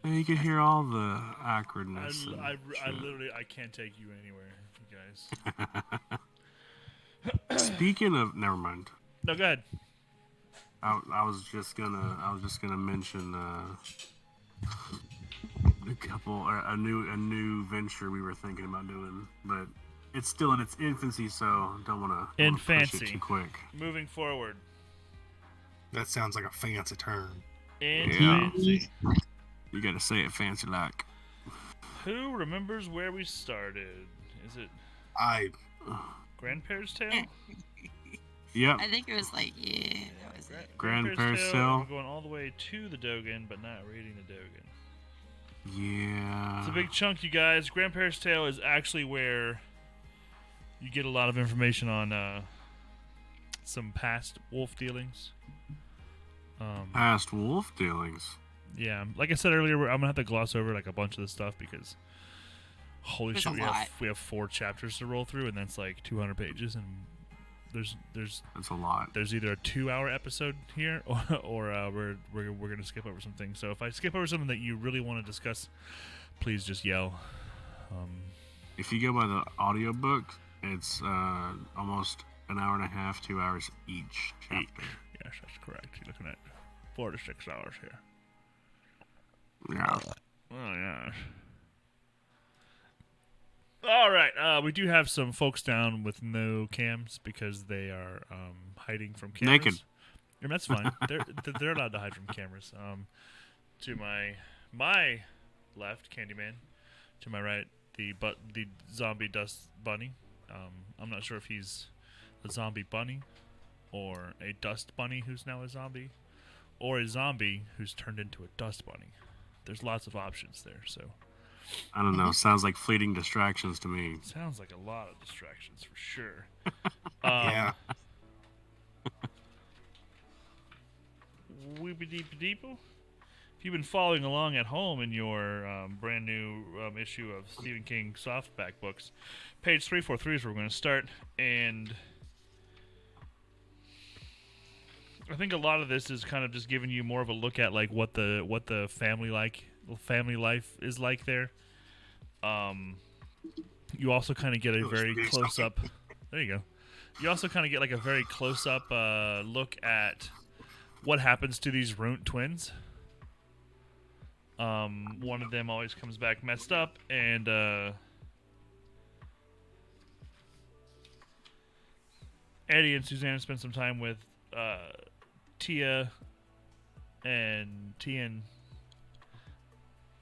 And you can hear all the awkwardness. I literally I can't take you anywhere, you guys. Speaking of, never mind. No, go ahead. I was just gonna mention a couple or a new venture we were thinking about doing, but it's still in its infancy, so don't want to push it too quick. Moving forward. That sounds like a fancy term. Fancy. You gotta say it fancy like. Who remembers where we started? Is it Grandparents' Tale? Yep. I think it was like, that was it. Grandparents' Tale. We're going all the way to the Dogan, but not reading the Dogan. Yeah. It's a big chunk, you guys. Grandparents' Tale is actually where you get a lot of information on some past wolf dealings. Past wolf dealings? Yeah. Like I said earlier, I'm going to have to gloss over like a bunch of this stuff because holy shit, we have 4 chapters to roll through, and that's like 200 pages, and there's that's a lot. There's either a 2-hour episode here, or we're gonna skip over some things. So if I skip over something that you really want to discuss, please just yell. If you go by the audiobook, it's almost an hour and a half, 2 hours each chapter. Yes, that's correct. You're looking at 4 to 6 hours here. Yeah. Oh yeah. All right, we do have some folks down with no cams because they are hiding from cameras. Naked. And that's fine. They're allowed to hide from cameras. To my left, Candyman. To my right, the zombie dust bunny. I'm not sure if he's a zombie bunny, or a dust bunny who's now a zombie, or a zombie who's turned into a dust bunny. There's lots of options there, so. I don't know. Sounds like fleeting distractions to me. Sounds like a lot of distractions for sure. Yeah. Weepy-deepy-deepo. If you've been following along at home in your brand new issue of Stephen King softback books, page 343 is where we're going to start, and I think a lot of this is kind of just giving you more of a look at like what the family life is like there. You also kind of get a very close up. There you go. You also kind of get like a very close up look at what happens to these ruined twins. One of them always comes back messed up, and Eddie and Susanna spend some time with Tia and Tian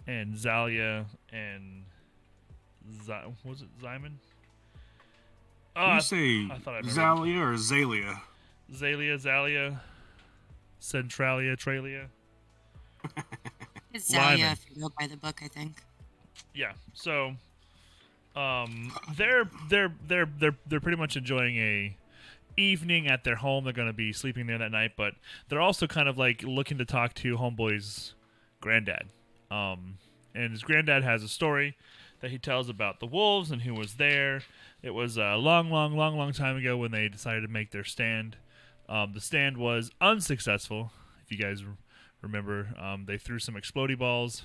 and Zalia and was it Zyman? You say Zalia or Zalia? Zalia, Centralia, Tralia. It's Zalia if you go by the book, I think. Yeah. So, they're pretty much enjoying a evening at their home. They're going to be sleeping there that night, but they're also kind of like looking to talk to Homeboy's granddad. And his granddad has a story that he tells about the wolves and who was there. It was a long time ago when they decided to make their stand. The stand was unsuccessful. If you guys remember, they threw some explodey balls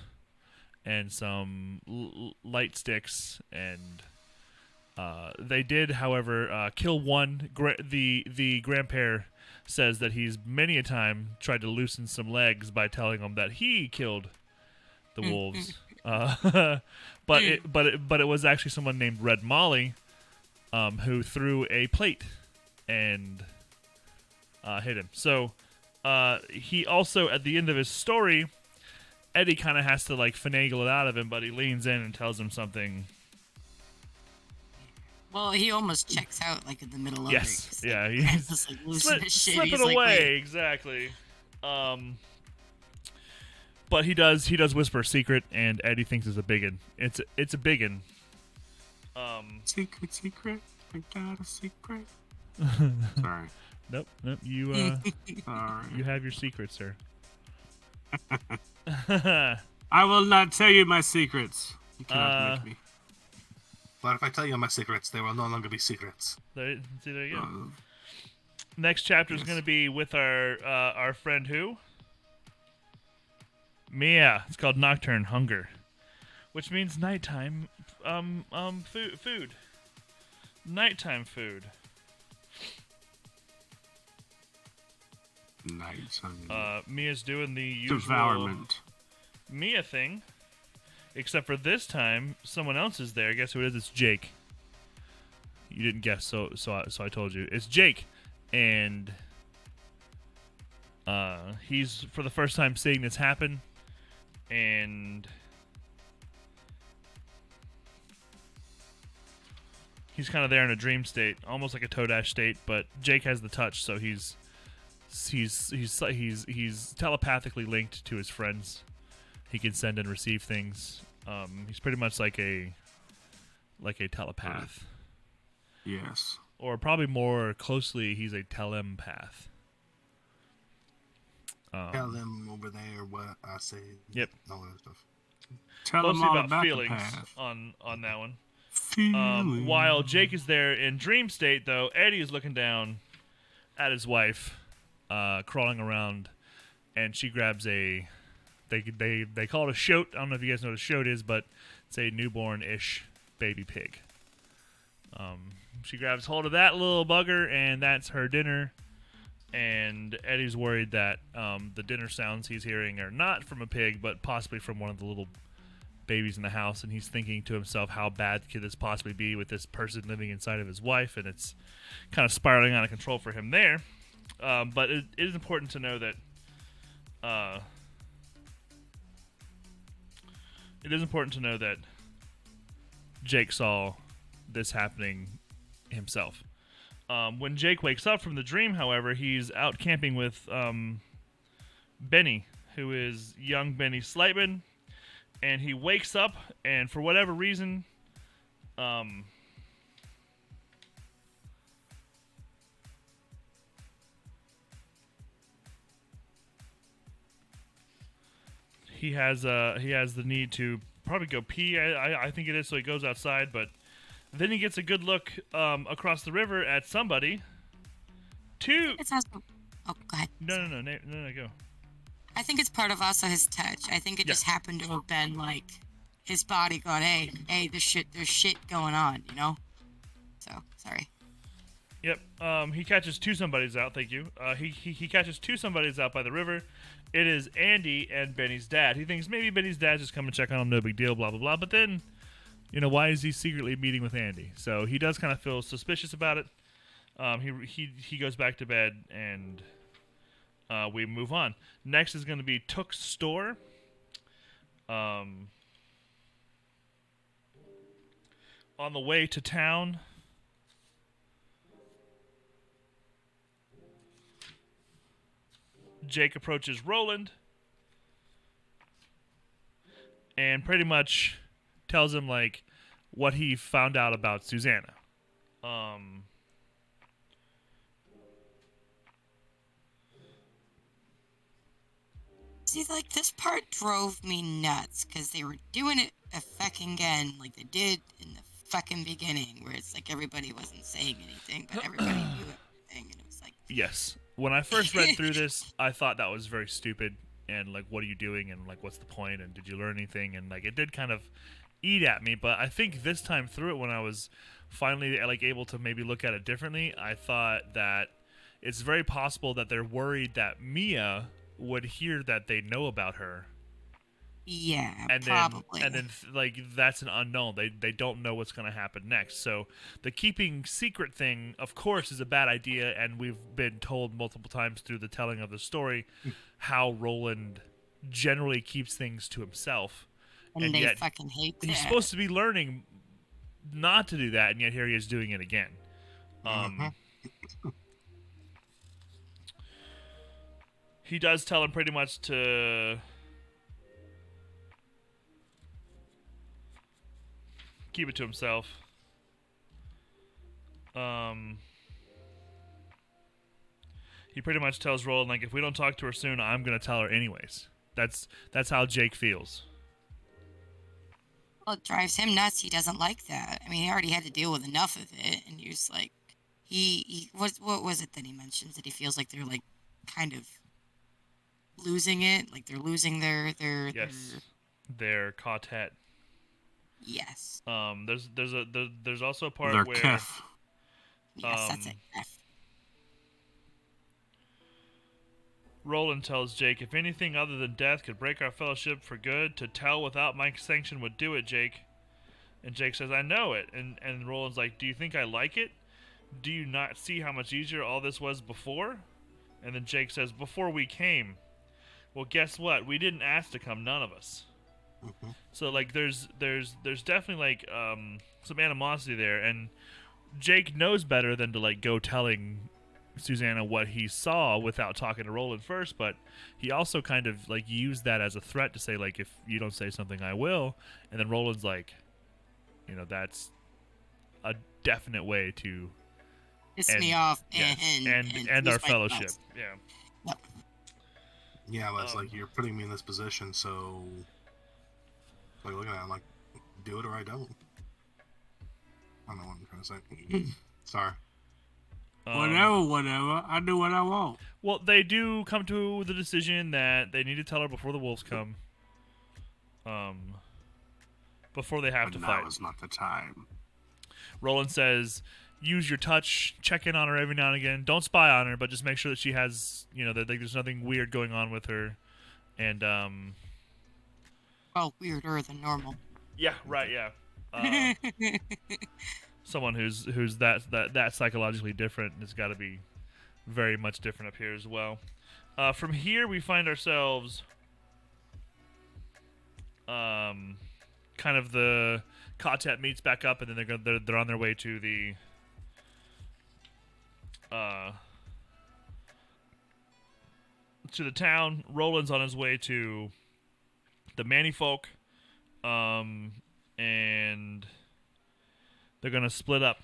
and some light sticks, and they did, however, kill one. The grandpere says that he's many a time tried to loosen some legs by telling them that he killed the wolves. But it was actually someone named Red Molly who threw a plate and hit him. So he also, at the end of his story, Eddie kind of has to like finagle it out of him, but he leans in and tells him something. Well, he almost checks out like in the middle of it. Yes, yeah, he's just like losing his shit. Slip it away, exactly. But he does whisper a secret, and Eddie thinks it's a biggin. It's a biggin. Secret. I got a secret. Sorry. Nope. You you have your secret, sir. I will not tell you my secrets. You cannot make me. But if I tell you my secrets, they will no longer be secrets. There you go. Next chapter is going to be with our friend who? Mia. It's called Nocturne Hunger, which means nighttime. Food. Nighttime food. Nighttime. Mia's doing the usual Devourment. Mia thing, except for this time someone else is there. Guess who it is? It's Jake. You didn't guess, so I told you. It's Jake, and he's for the first time seeing this happen, and he's kind of there in a dream state, almost like a Toadash state. But Jake has the touch, so he's telepathically linked to his friends. He can send and receive things. He's pretty much like a telepath. Yes. Or probably more closely, he's a telempath. Tell them over there what I say. Yep. All that stuff. Tell them Mostly all about feelings on that one. While Jake is there in dream state, though, Eddie is looking down at his wife, crawling around, and she grabs a. They call it a shoat. I don't know if you guys know what a shoat is, but it's a newborn-ish baby pig. She grabs hold of that little bugger, and that's her dinner. And Eddie's worried that the dinner sounds he's hearing are not from a pig, but possibly from one of the little babies in the house. And he's thinking to himself, how bad could this possibly be with this person living inside of his wife? And it's kind of spiraling out of control for him there. But it is important to know that Jake saw this happening himself. When Jake wakes up from the dream, however, he's out camping with Benny, who is young Benny Slightman, and he wakes up, and for whatever reason, he has the need to probably go pee. I think it is, so he goes outside, but then he gets a good look across the river at somebody. It's also. Oh, go ahead. No, go. I think it's part of also his touch. I think it just happened to have been like his body going, hey, there's shit going on, you know? So, sorry. Yep. He catches two somebodies out. Thank you. He catches two somebodies out by the river. It is Andy and Benny's dad. He thinks maybe Benny's dad just come and check on him, no big deal, blah, blah, blah. But then, why is he secretly meeting with Andy? So he does kind of feel suspicious about it. He goes back to bed, and we move on. Next is going to be Took's store. On the way to town, Jake approaches Roland and pretty much tells him like what he found out about Susanna. See, like, this part drove me nuts because they were doing it a fucking again like they did in the fucking beginning, where it's like everybody wasn't saying anything, but everybody knew everything, and it was like... Yes. When I first read through this, I thought that was very stupid, and like, what are you doing, and like, what's the point, and did you learn anything, and like, it did kind of eat at me. But I think this time through it, when I was finally like able to maybe look at it differently, I thought that it's very possible that they're worried that Mia would hear that they know about her. Yeah, and probably. Then like, that's an unknown. They don't know what's going to happen next. So the keeping secret thing, of course, is a bad idea, and we've been told multiple times through the telling of the story how Roland generally keeps things to himself. And they yet fucking hate that. He's supposed to be learning not to do that, and yet here he is doing it again. He does tell him pretty much to keep it to himself. He pretty much tells Roland, like, if we don't talk to her soon, I'm gonna tell her anyways. That's how Jake feels. Well, it drives him nuts. He doesn't like that. I mean, he already had to deal with enough of it, and he was like, what was it that he mentions, that he feels like they're like kind of losing it. Like they're losing their their quartet. Yes. There's also a part Their where kef. Yes, that's it. F. Roland tells Jake, if anything other than death could break our fellowship for good, to tell without my sanction would do it, Jake. And Jake says, I know it. And Roland's like, do you think I like it? Do you not see how much easier all this was before? And then Jake says, before we came. Well, guess what? We didn't ask to come, none of us. Mm-hmm. So, like, there's definitely, like, some animosity there. And Jake knows better than to, like, go telling Susanna what he saw without talking to Roland first, but he also kind of, like, used that as a threat to say, like, if you don't say something, I will. And then Roland's like, you know, that's a definite way to Piss me off and our fellowship. Yeah. Yep. Yeah, but it's like, you're putting me in this position, so like looking at it, I'm like, do it or I don't. I don't know what I'm trying to say. Sorry. Whatever. I do what I want. Well, they do come to the decision that they need to tell her before the wolves come. Before they have to fight. Now is not the time. Roland says, use your touch, check in on her every now and again. Don't spy on her, but just make sure that she has, you know, that like, there's nothing weird going on with her. And, well, weirder than normal. Yeah, right, yeah. Someone who's that psychologically different has got to be very much different up here as well. From here, we find ourselves, kind of the quartet meets back up, and then they're on their way to the town. Roland's on his way to the Manny folk, and they're gonna split up.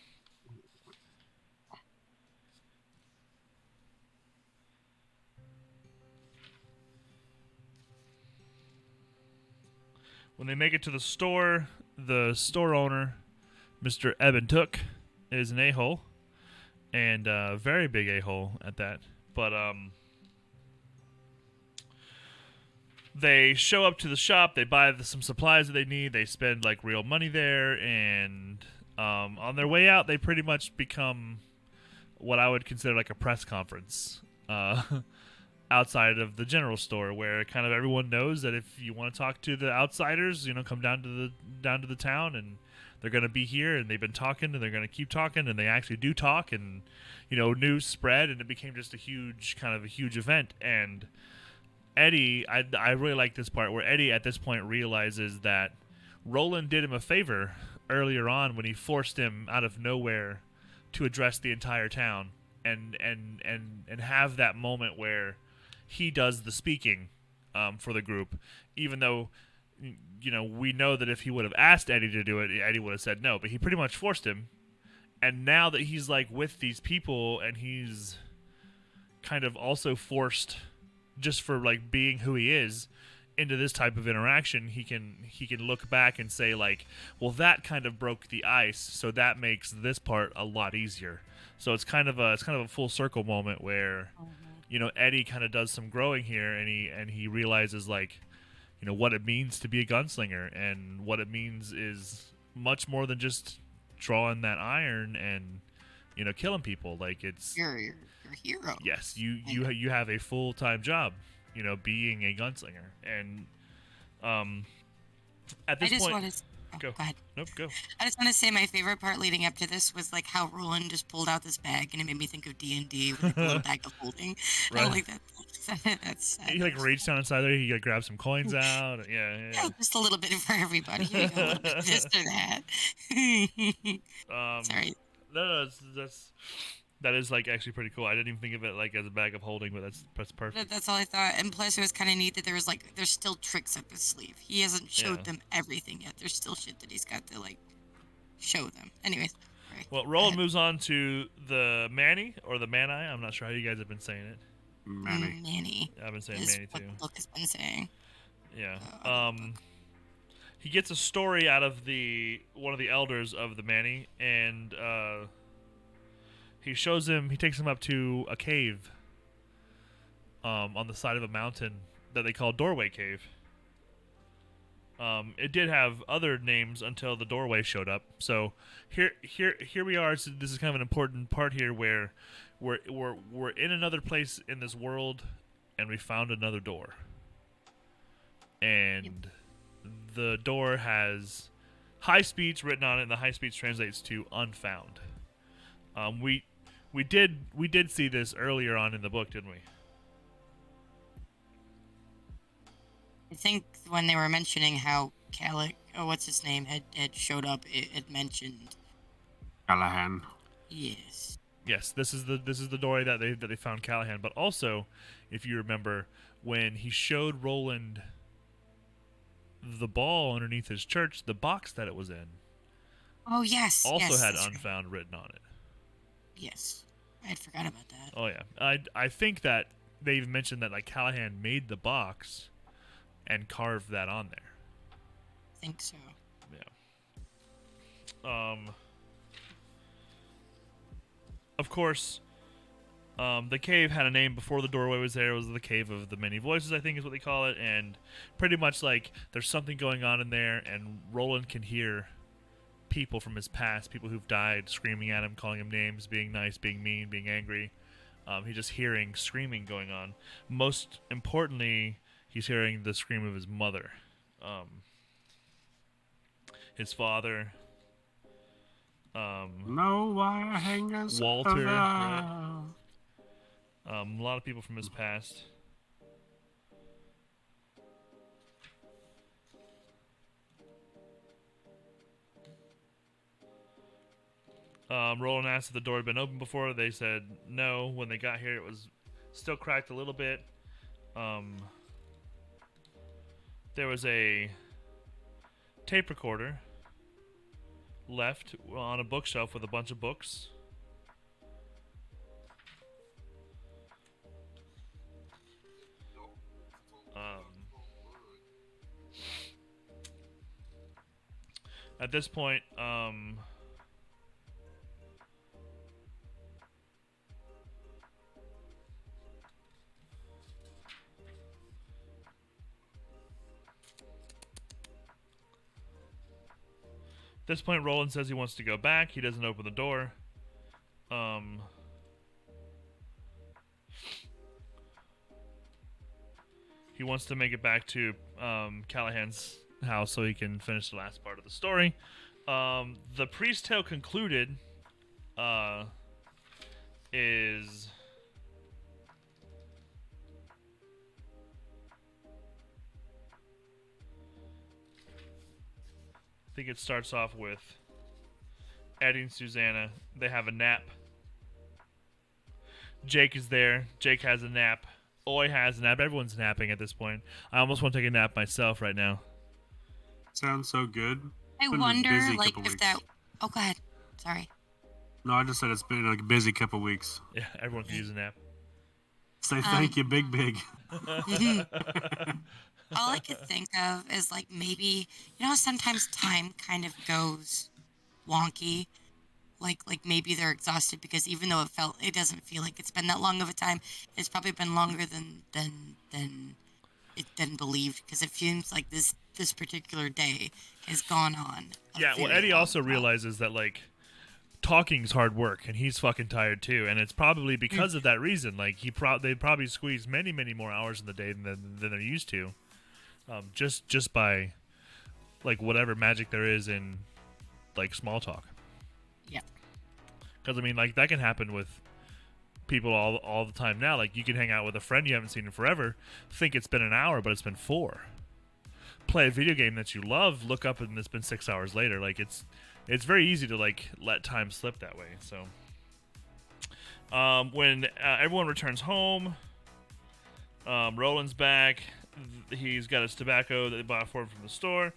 When they make it to the store owner, Mr. Eben Took, is an a-hole, and a very big a-hole at that. But they show up to the shop, they buy some supplies that they need, they spend like real money there, and on their way out, they pretty much become what I would consider like a press conference. Outside of the general store, where kind of everyone knows that if you want to talk to the outsiders, you know, come down to the town, and they're going to be here, and they've been talking, and they're going to keep talking, and they actually do talk, and you know, news spread, and it became just a huge event. And Eddie, I really like this part where Eddie at this point realizes that Roland did him a favor earlier on when he forced him out of nowhere to address the entire town and have that moment where he does the speaking for the group, even though, you know, we know that if he would have asked Eddie to do it, Eddie would have said no, but he pretty much forced him. And now that he's like with these people, and he's kind of also forced just for like being who he is into this type of interaction, he can look back and say like, well, that kind of broke the ice, so that makes this part a lot easier. So it's kind of a full circle moment where, you know, Eddie kind of does some growing here, and he realizes, like, you know, what it means to be a gunslinger, and what it means is much more than just drawing that iron and, you know, killing people. Like, it's you're a hero. Yes, you have a full-time job, you know, being a gunslinger, and at this point. Go ahead. Nope, go. I just want to say my favorite part leading up to this was like how Roland just pulled out this bag, and it made me think of D&D with like, a little bag of holding. Right. I like that. That's he like reached down inside there. He like grabbed some coins out. Yeah, just a little bit for everybody. Here you go, a little bit of this or that. Sorry. No, that is like actually pretty cool. I didn't even think of it like as a bag of holding, but that's perfect. That's all I thought. And plus, it was kind of neat that there's still tricks up his sleeve. He hasn't showed them everything yet. There's still shit that he's got to like show them. Anyways. Right, well, Roland moves on to the Manny or the Mani. I'm not sure how you guys have been saying it. Manny. I've been saying Manny too. What the book has been saying. Yeah. He gets a story out of one of the elders of the Manny, and he takes him up to a cave on the side of a mountain that they call Doorway Cave. It did have other names until the doorway showed up. So here we are. So this is kind of an important part here where we're in another place in this world, and we found another door. And the door has high speech written on it, and the high speech translates to unfound. We did see this earlier on in the book, didn't we? I think when they were mentioning how what's his name, had showed up, it mentioned Callahan. Yes. Yes, this is the doorway that they found Callahan. But also, if you remember, when he showed Roland the ball underneath his church, the box that it was in. Oh yes. Also had that's unfound written on it. Yes, I had forgot about that. Oh yeah, I think that they even mentioned that like Callahan made the box and carved that on there. I think so. Yeah. Of course, the cave had a name before the doorway was there. It was the Cave of the Many Voices, I think is what they call it. And pretty much like there's something going on in there, and Roland can hear people from his past, people who've died, screaming at him, calling him names, being nice, being mean, being angry. He's just hearing screaming going on. Most importantly, he's hearing the scream of his mother. His father. No wire hangers. Walter. Right? A lot of people from his past. Roland asked if the door had been open before. They said no. When they got here, it was still cracked a little bit. There was a tape recorder left on a bookshelf with a bunch of books. At this point, Roland says he wants to go back. He doesn't open the door. He wants to make it back to Callahan's house so he can finish the last part of the story. The priest tale concluded is... I think it starts off with Eddie and Susanna. They have a nap. Jake is there. Jake has a nap. Oi has a nap. Everyone's napping at this point. I almost want to take a nap myself right now. Sounds so good. I wonder, like, if that... Oh, go ahead. Sorry. No, I just said it's been like a busy couple weeks. Yeah, everyone can use a nap. Say thank you, Big. All I could think of is, like, maybe, sometimes time kind of goes wonky. Like maybe they're exhausted because even though it doesn't feel like it's been that long of a time, it's probably been longer than it believed, because it seems like this particular day has gone on. Yeah, well, Eddie also realizes that, like, talking's hard work, and he's fucking tired too, and it's probably because of that reason. Like, they probably squeeze many, many more hours in the day than they're used to, just by, like, whatever magic there is in, like, small talk. Yeah. Because, I mean, like, that can happen with people all the time now. Like, you can hang out with a friend you haven't seen in forever, think it's been an hour, but it's been 4. Play a video game that you love, look up, and it's been 6 hours later. Like, it's very easy to, like, let time slip that way. So, when everyone returns home, Roland's back. He's got his tobacco that they bought for him from the store,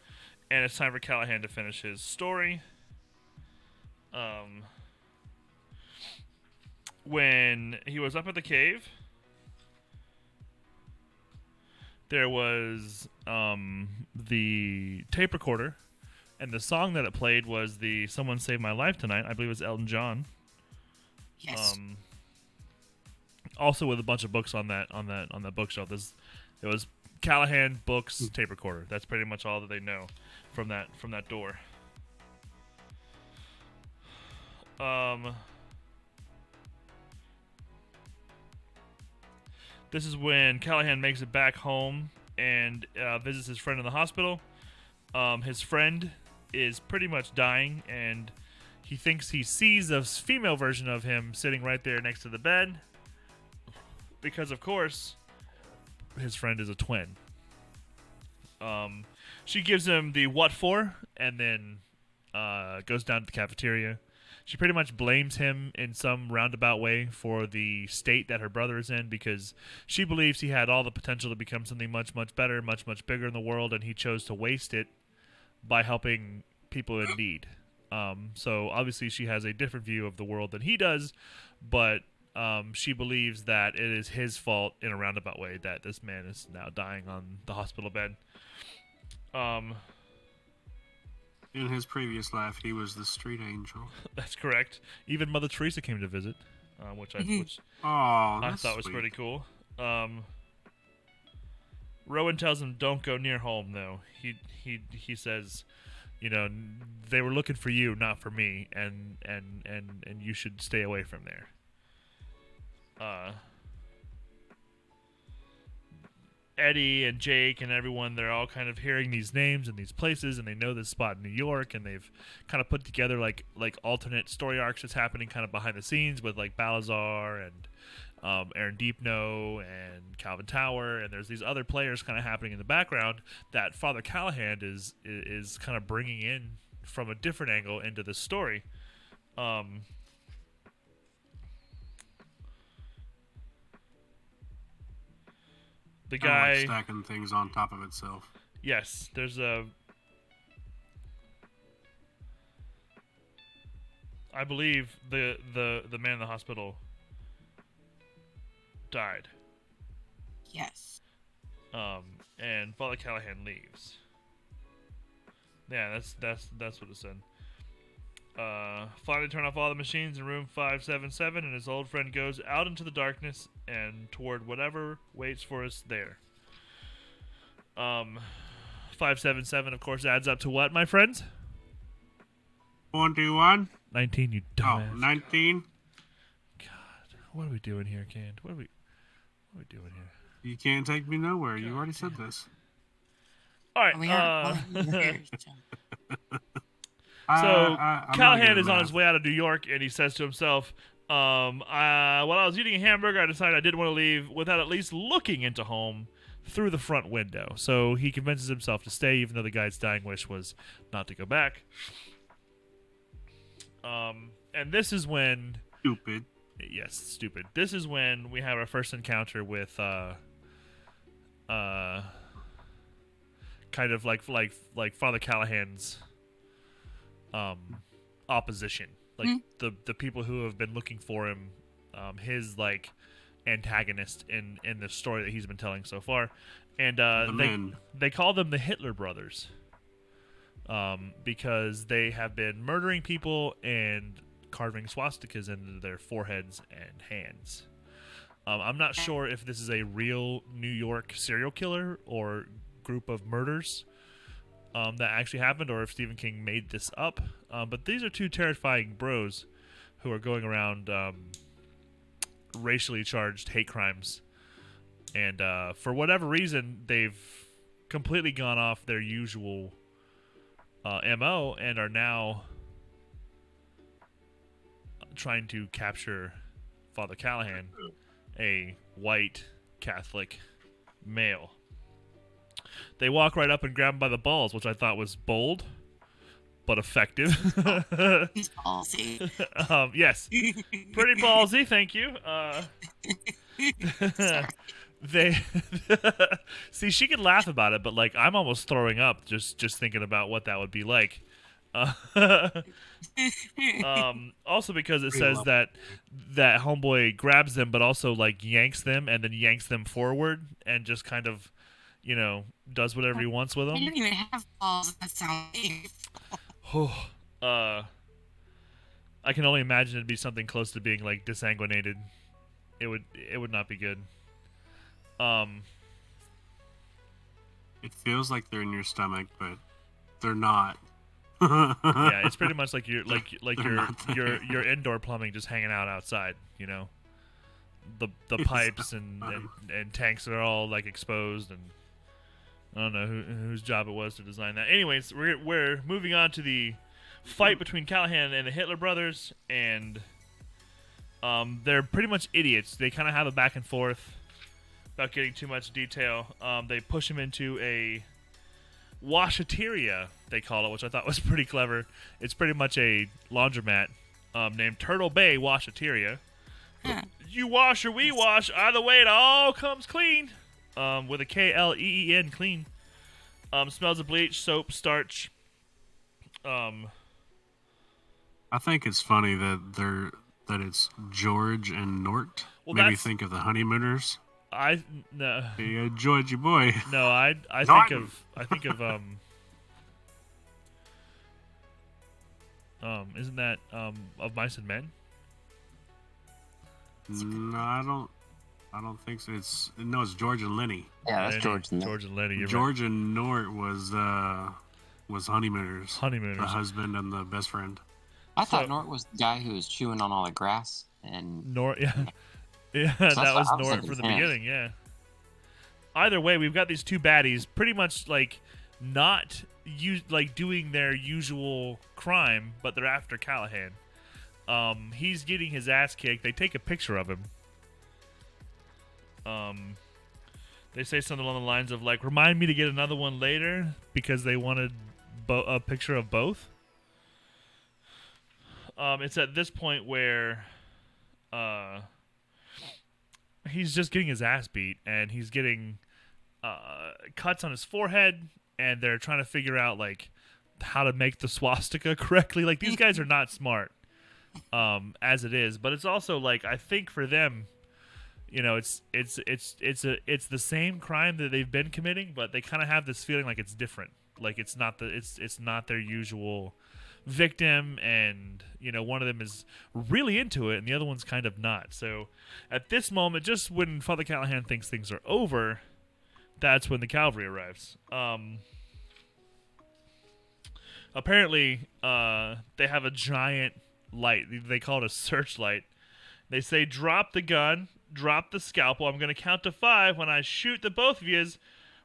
and it's time for Callahan to finish his story. When he was up at the cave, there was the tape recorder, and the song that it played was the "Someone Saved My Life Tonight." I believe it was Elton John. Yes. Also with a bunch of books on that bookshelf. It was Callahan books, tape recorder. That's pretty much all that they know from that door. This is when Callahan makes it back home and visits his friend in the hospital. His friend is pretty much dying, and he thinks he sees a female version of him sitting right there next to the bed. Because, of course, his friend is a twin. She gives him the what for, and then goes down to the cafeteria. She pretty much blames him in some roundabout way for the state that her brother is in, because she believes he had all the potential to become something much, much better, much, much bigger in the world, and he chose to waste it by helping people in need. So obviously she has a different view of the world than he does, but she believes that it is his fault in a roundabout way that this man is now dying on the hospital bed. In his previous life, he was the street angel. That's correct. Even Mother Teresa came to visit, which I thought was pretty cool. Rowan tells him, "Don't go near home." Though he says, you know, they were looking for you, not for me, and you should stay away from there. Eddie and Jake and everyone, they're all kind of hearing these names and these places, and they know this spot in New York, and they've kind of put together like alternate story arcs that's happening kind of behind the scenes with like Balazar and Aaron Deepno and Calvin Tower, and there's these other players kind of happening in the background that Father Callahan is kind of bringing in from a different angle into the story. The guy like stacking things on top of itself. Yes, there's I believe the man in the hospital died. Yes. And Father Callahan leaves. Yeah, that's what it said. Finally turn off all the machines in room 577, and his old friend goes out into the darkness and toward whatever waits for us there. 577, of course, adds up to what, my friends? 21? 19, you dumbass. Oh, 19? God, what are we doing here, Canned? What are we doing here? You can't take me nowhere. You already said this. All right. So Callahan is on his way out of New York, and he says to himself, while I was eating a hamburger, I decided I didn't want to leave without at least looking into home through the front window. So he convinces himself to stay, even though the guy's dying wish was not to go back. And this is when... Stupid. Yes, stupid. This is when we have our first encounter with kind of like Father Callahan's opposition, like the people who have been looking for him, his like antagonist in the story that he's been telling so far, and they call them the Hitler brothers, because they have been murdering people and carving swastikas into their foreheads and hands. I'm not sure if this is a real New York serial killer or group of murders that actually happened, or if Stephen King made this up. But these are two terrifying bros who are going around racially charged hate crimes. And for whatever reason, they've completely gone off their usual MO and are now trying to capture Father Callahan, a white Catholic male. They walk right up and grab him by the balls, which I thought was bold, but effective. He's ballsy. Yes, pretty ballsy. Thank you. They see, she could laugh about it, but like I'm almost throwing up just thinking about what that would be like. Also because it says that homeboy grabs them, but also like yanks them and then yanks them forward and just kind of, you know, does whatever he wants with them. I don't even have balls that sound painful. I can only imagine it'd be something close to being like disanguinated. it would not be good. It feels like they're in your stomach, but they're not. Yeah, it's pretty much like your They're your indoor plumbing just hanging out outside. You know, the It's pipes and tanks that are all like exposed, and I don't know whose job it was to design that. Anyways, we're moving on to the fight between Callahan and the Hitler brothers, and they're pretty much idiots. They kind of have a back and forth without getting too much detail. They push him into a washateria, they call it, which I thought was pretty clever. It's pretty much a laundromat named Turtle Bay Washateria. You wash or we wash, either way it all comes clean. With a Kleen, clean. Smells of bleach, soap, starch. I think it's funny that it's George and Nort. Well, Maybe think of the honeymooners. No. Hey, George, your boy. No, I think of isn't that Of Mice and Men? No, I don't think so. It's George and Lenny. Yeah, that's George and Lenny. You're George and Nort was honeymooners. Honeymooners. The husband and the best friend. I thought Nort was the guy who was chewing on all the grass and Nort. Yeah, yeah, that was Nort from the beginning. Yeah. Either way, we've got these two baddies, pretty much like not doing their usual crime, but they're after Callahan. He's getting his ass kicked. They take a picture of him. They say something along the lines of like, "Remind me to get another one later," because they wanted a picture of both. It's at this point where he's just getting his ass beat, and he's getting cuts on his forehead, and they're trying to figure out like how to make the swastika correctly. Like, these guys are not smart as it is, but it's also like, I think for them, you know, it's the same crime that they've been committing, but they kind of have this feeling like it's different. Like it's not their usual victim, and you know, one of them is really into it and the other one's kind of not. So at this moment, just when Father Callahan thinks things are over, that's when the cavalry arrives. Apparently they have a giant light. They call it a searchlight. They say, "Drop the gun, drop the scalpel. I'm going to count to 5 when I shoot the both of yous,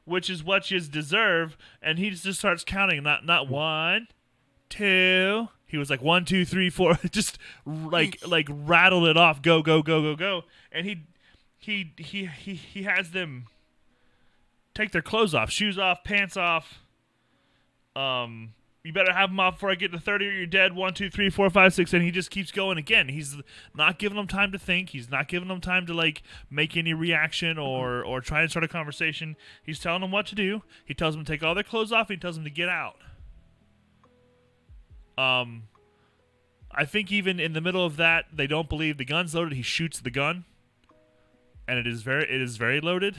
which is what yous deserve." And he just starts counting, not 1, 2. He was like 1, 2, 3, 4, just like rattled it off. Go, go, go, go, go. And he has them take their clothes off, shoes off, pants off. You better have them off before I get to 30 or you're dead. 1, 2, 3, 4, 5, 6. And he just keeps going again. He's not giving them time to think. He's not giving them time to like make any reaction or try and start a conversation. He's telling them what to do. He tells them to take all their clothes off. He tells them to get out. I think even in the middle of that, they don't believe the gun's loaded. He shoots the gun, and it is very loaded.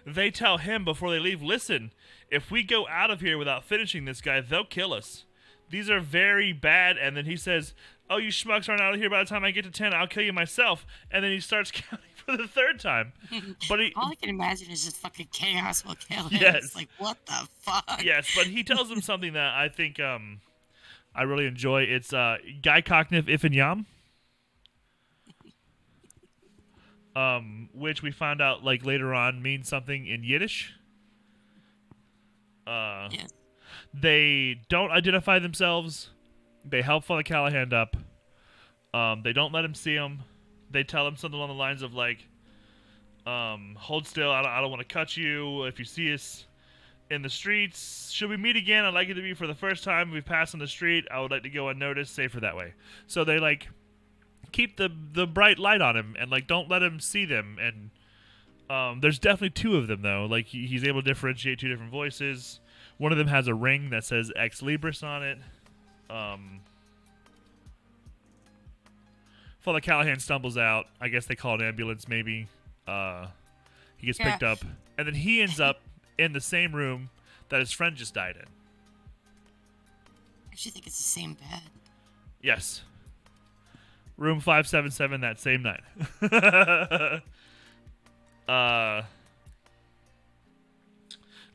They tell him before they leave, "Listen, if we go out of here without finishing this guy, they'll kill us. These are very bad." And then he says, "Oh, you schmucks aren't out of here by the time I get to 10. I'll kill you myself." And then he starts counting for the 3rd time. But all I can imagine is just fucking chaos will kill him. Yes. It's like, what the fuck? Yes, but he tells him something that I think I really enjoy. It's Guy Cockniff If and Yam. Which we found out like later on means something in Yiddish. Yes. They don't identify themselves. They help Father Callahan up. They don't let him see him. They tell him something along the lines of like, "Hold still. I don't want to cut you. If you see us in the streets, should we meet again? I'd like it to be for the first time we pass on the street. I would like to go unnoticed. Safer that way." So they like keep the bright light on him and like don't let him see them. And there's definitely 2 of them though. Like he's able to differentiate 2 different voices. One of them has a ring that says Ex Libris on it. Father Callahan stumbles out. I guess they call an ambulance maybe. He gets picked up, and then he ends up in the same room that his friend just died in. I actually think it's the same bed. Yes. room 577 that same night.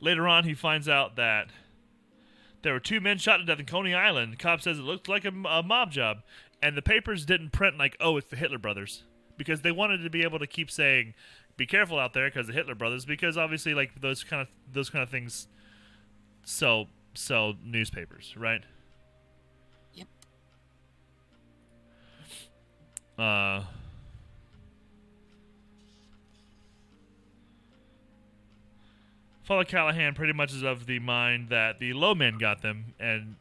Later on, he finds out that there were 2 men shot to death in Coney Island. The cop says it looked like a mob job. And the papers didn't print like, oh, it's the Hitler Brothers. Because they wanted to be able to keep saying, be careful out there because the Hitler Brothers. Because obviously, like, those kind of things sell newspapers, right? Yep. Father Callahan pretty much is of the mind that the low men got them, and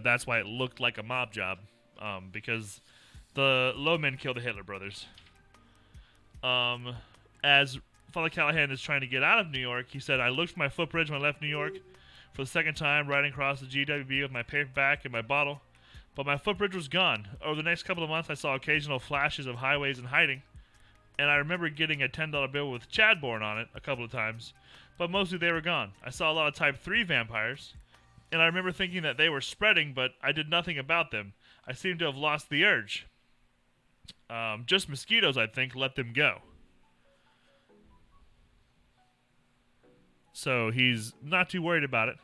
that's why it looked like a mob job, because the low men killed the Hitler Brothers. As Father Callahan is trying to get out of New York, he said, "I looked for my footbridge when I left New York for the second time, riding across the GWB with my paperback and my bottle, but my footbridge was gone. Over the next couple of months, I saw occasional flashes of highways and hiding, and I remember getting a $10 bill with Chadbourne on it a couple of times, but mostly they were gone. I saw a lot of Type 3 vampires, and I remember thinking that they were spreading, but I did nothing about them. I seem to have lost the urge. Just mosquitoes, I think, let them go." So he's not too worried about it.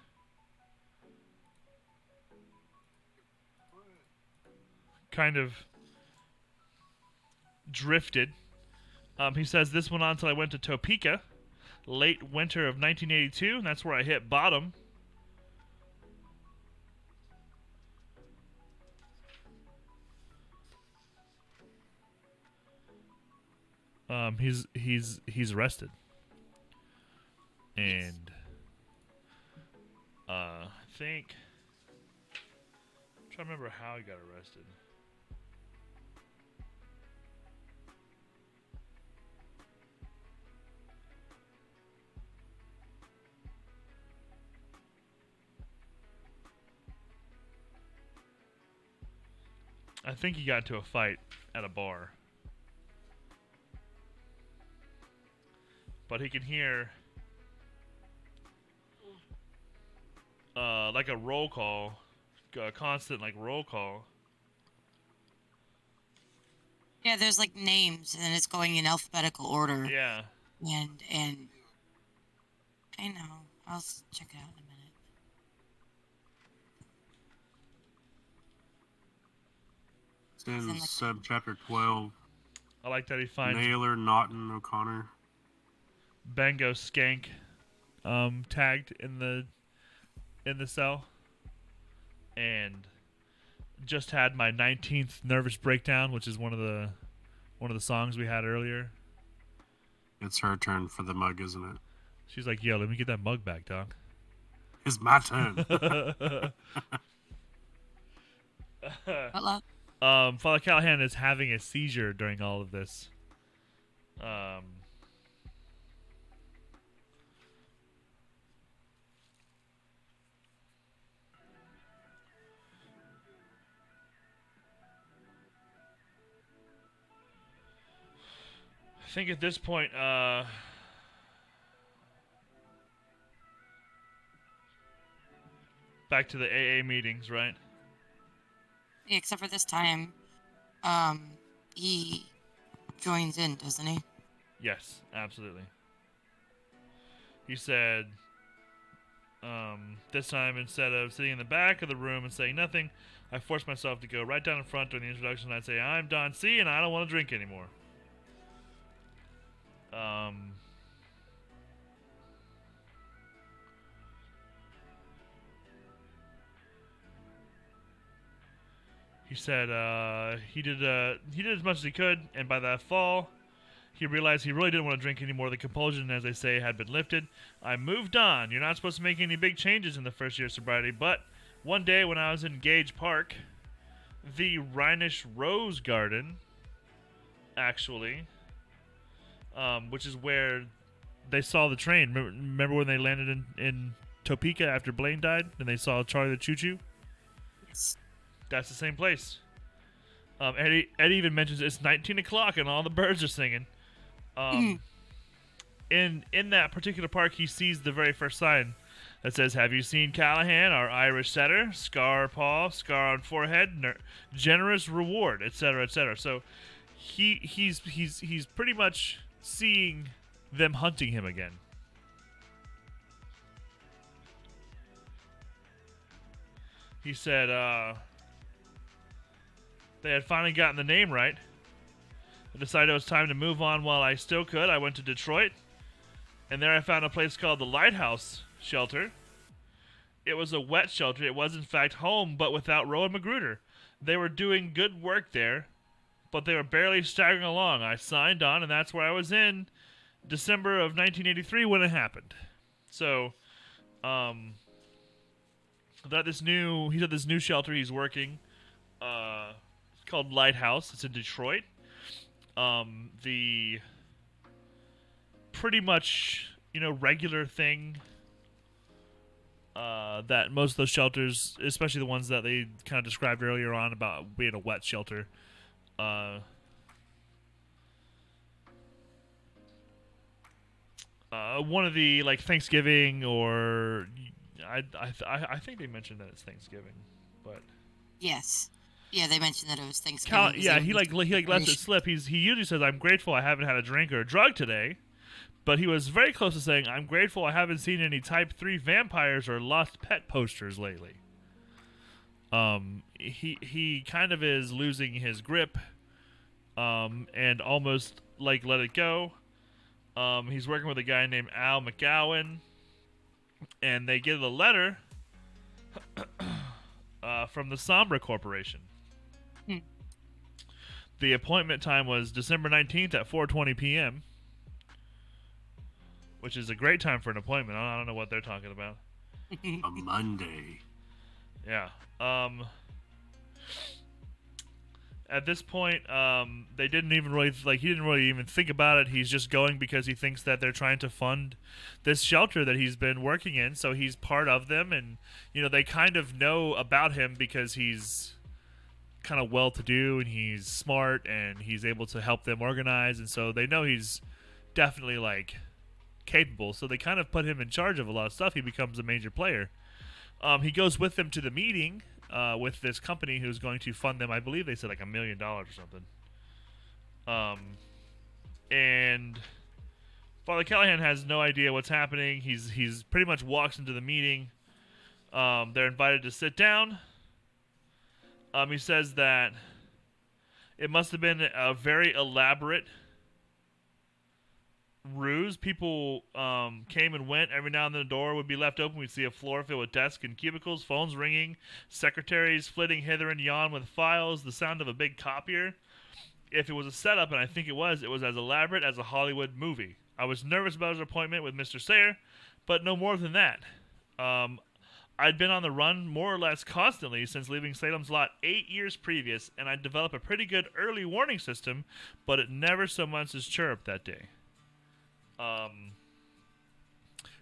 Kind of drifted. He says, "This went on until I went to Topeka, late winter of 1982, and that's where I hit bottom. He's arrested, and I think I'm trying to remember how he got arrested. I think he got into a fight at a bar. But he can hear like a roll call, a constant like roll call. Yeah, there's like names, and it's going in alphabetical order. Yeah. And I know. I'll check it out in a minute. It's in sub-chapter 12. I like that he finds Naylor, Naughton, O'Connor. Bango Skank tagged in the cell, and just had my 19th nervous breakdown, which is one of the songs we had earlier. It's her turn for the mug, isn't it? She's like, "Yo, let me get that mug back, dog." It's my turn. Hello? Father Callahan is having a seizure during all of this. I think at this point, back to the AA meetings, right? Yeah, except for this time, he joins in, doesn't he? Yes, absolutely. He said, this time, instead of sitting in the back of the room and saying nothing, I forced myself to go right down in front during the introduction. I'd say, "I'm Don C, and I don't want to drink anymore." He said he did as much as he could, and by that fall, he realized he really didn't want to drink anymore. The compulsion, as they say, had been lifted. "I moved on. You're not supposed to make any big changes in the first year of sobriety, but one day when I was in Gage Park, the Rhinish Rose Garden, actually, which is where they saw the train. Remember when they landed in Topeka after Blaine died, and they saw Charlie the Choo Choo? Yes. That's the same place. Eddie even mentions it's 19 o'clock and all the birds are singing. In that particular park, he sees the very first sign that says, "Have you seen Callahan, our Irish setter? Scar paw, scar on forehead, generous reward, etc., etc." So he's pretty much seeing them hunting him again. He said they had finally gotten the name right. I decided it was time to move on while I still could. I went to Detroit, and there I found a place called the Lighthouse Shelter. It was a wet shelter. It was, in fact, home, but without Rowan Magruder. They were doing good work there, but they were barely staggering along. I signed on, and that's where I was in December of 1983 when it happened. So, that this new shelter he's working, it's called Lighthouse. It's in Detroit. The pretty much, regular thing that most of those shelters, especially the ones that they kind of described earlier on about being a wet shelter, one of the Thanksgiving, or I think they mentioned that it's Thanksgiving, but yes. Yeah, they mentioned that it was Thanksgiving. He lets it slip. He usually says, "I'm grateful I haven't had a drink or a drug today," but he was very close to saying, "I'm grateful I haven't seen any Type 3 vampires or lost pet posters lately." He kind of is losing his grip, and almost let it go. He's working with a guy named Al McGowan, and they get a letter from the Sombra Corporation. The appointment time was December 19th at 4:20 p.m., which is a great time for an appointment. I don't know what they're talking about. A Monday. Yeah. At this point, they didn't even really he didn't really even think about it. He's just going because he thinks that they're trying to fund this shelter that he's been working in. So he's part of them, and they kind of know about him because he's kind of well-to-do and he's smart and he's able to help them organize, and so they know he's definitely capable. So they kind of put him in charge of a lot of stuff. He becomes a major player. He goes with them to the meeting with this company who's going to fund them. I believe they said $1 million or something. And Father Callahan has no idea what's happening. He's pretty much walks into the meeting. They're invited to sit down. He says that it must have been a very elaborate ruse. People came and went. Every now and then the door would be left open. We'd see a floor filled with desks and cubicles, phones ringing, secretaries flitting hither and yon with files, the sound of a big copier. If it was a setup, and I think it was as elaborate as a Hollywood movie. I was nervous about his appointment with Mr. Sayer, but no more than that. I'd been on the run more or less constantly since leaving Salem's Lot 8 years previous, and I'd developed a pretty good early warning system, but it never so much as chirruped that day.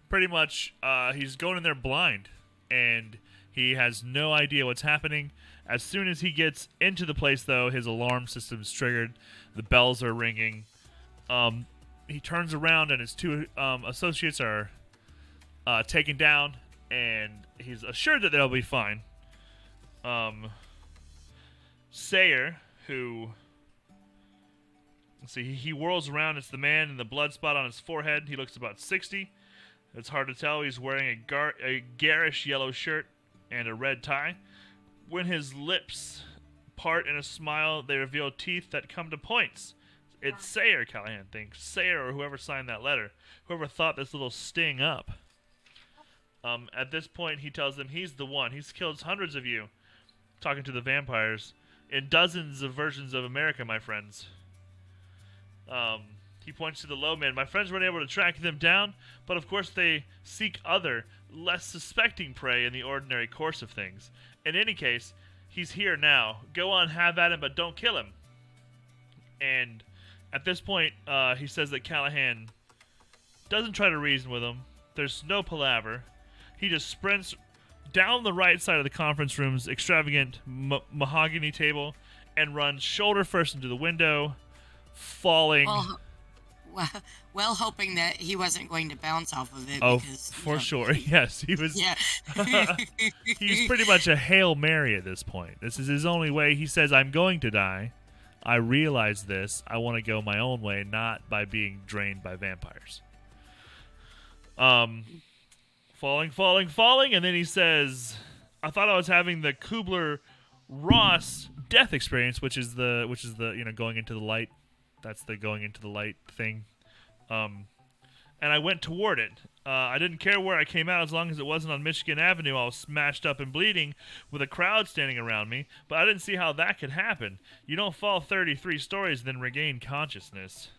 Pretty much, he's going in there blind, and he has no idea what's happening. As soon as he gets into the place, though, his alarm system's triggered. The bells are ringing. He turns around, and his two associates are taken down, and he's assured that they'll be fine. Sayer, who... Let's see, he whirls around. It's the man in the blood spot on his forehead. He looks about 60. It's hard to tell. He's wearing a garish yellow shirt and a red tie. When his lips part in a smile, they reveal teeth that come to points. It's Sayer, Callahan thinks. Sayer, or whoever signed that letter. Whoever thought this little sting up. At this point, he tells them he's the one. He's killed hundreds of you, talking to the vampires, in dozens of versions of America, my friends. He points to the low men. My friends weren't able to track them down, but of course they seek other, less suspecting prey in the ordinary course of things. In any case, he's here now. Go on, have at him, but don't kill him. And at this point, he says that Callahan doesn't try to reason with him. There's no palaver. He just sprints down the right side of the conference room's extravagant mahogany table and runs shoulder first into the window, falling. well, hoping that he wasn't going to bounce off of it. Oh, because, for sure. Yes, he was. Yeah. He's pretty much a Hail Mary at this point. This is his only way. He says, I'm going to die. I realize this. I want to go my own way, not by being drained by vampires. Falling, and then he says, I thought I was having the Kubler-Ross death experience, which is the going into the light. That's the going into the light thing. And I went toward it. I didn't care where I came out as long as it wasn't on Michigan Avenue. I was smashed up and bleeding with a crowd standing around me, but I didn't see how that could happen. You don't fall 33 stories and then regain consciousness.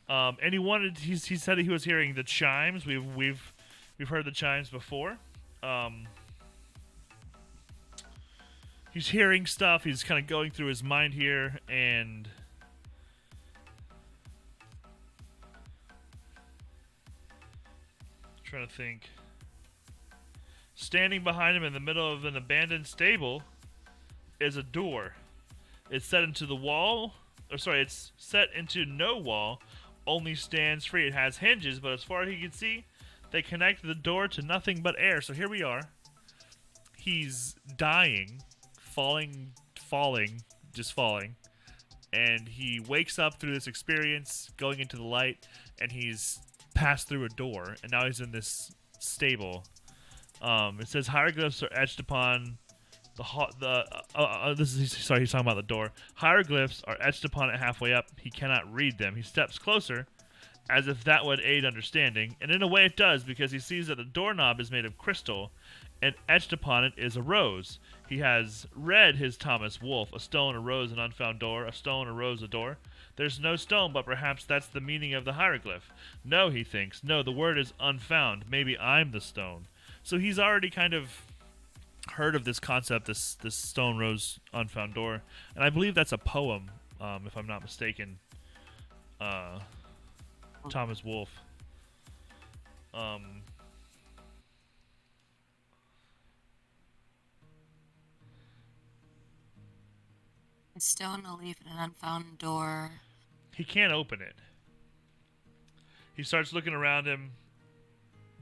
And he said he was hearing the chimes. We've heard the chimes before. He's hearing stuff. He's kind of going through his mind here, and trying to think. Standing behind him in the middle of an abandoned stable is a door. It's set into the wall. It's set into no wall. Only stands free. It has hinges, but as far as he can see, they connect the door to nothing but air. So here we are. He's dying, falling, just falling. And he wakes up through this experience, going into the light, and he's passed through a door, and now he's in this stable. It says hieroglyphs are etched upon he's talking about the door. Hieroglyphs are etched upon it halfway up. He cannot read them. He steps closer, as if that would aid understanding, and in a way it does, because he sees that the doorknob is made of crystal, and etched upon it is a rose. He has read his Thomas Wolfe: a stone, a rose, an unfound door, a stone, a rose, a door. There's no stone, but perhaps that's the meaning of the hieroglyph. No, he thinks. No, the word is unfound. Maybe I'm the stone. So he's already kind of heard of this concept, this stone, rose, unfound door. And I believe that's a poem, if I'm not mistaken. Thomas Wolfe. A stone, a leaf, and an unfound door. He can't open it. He starts looking around him,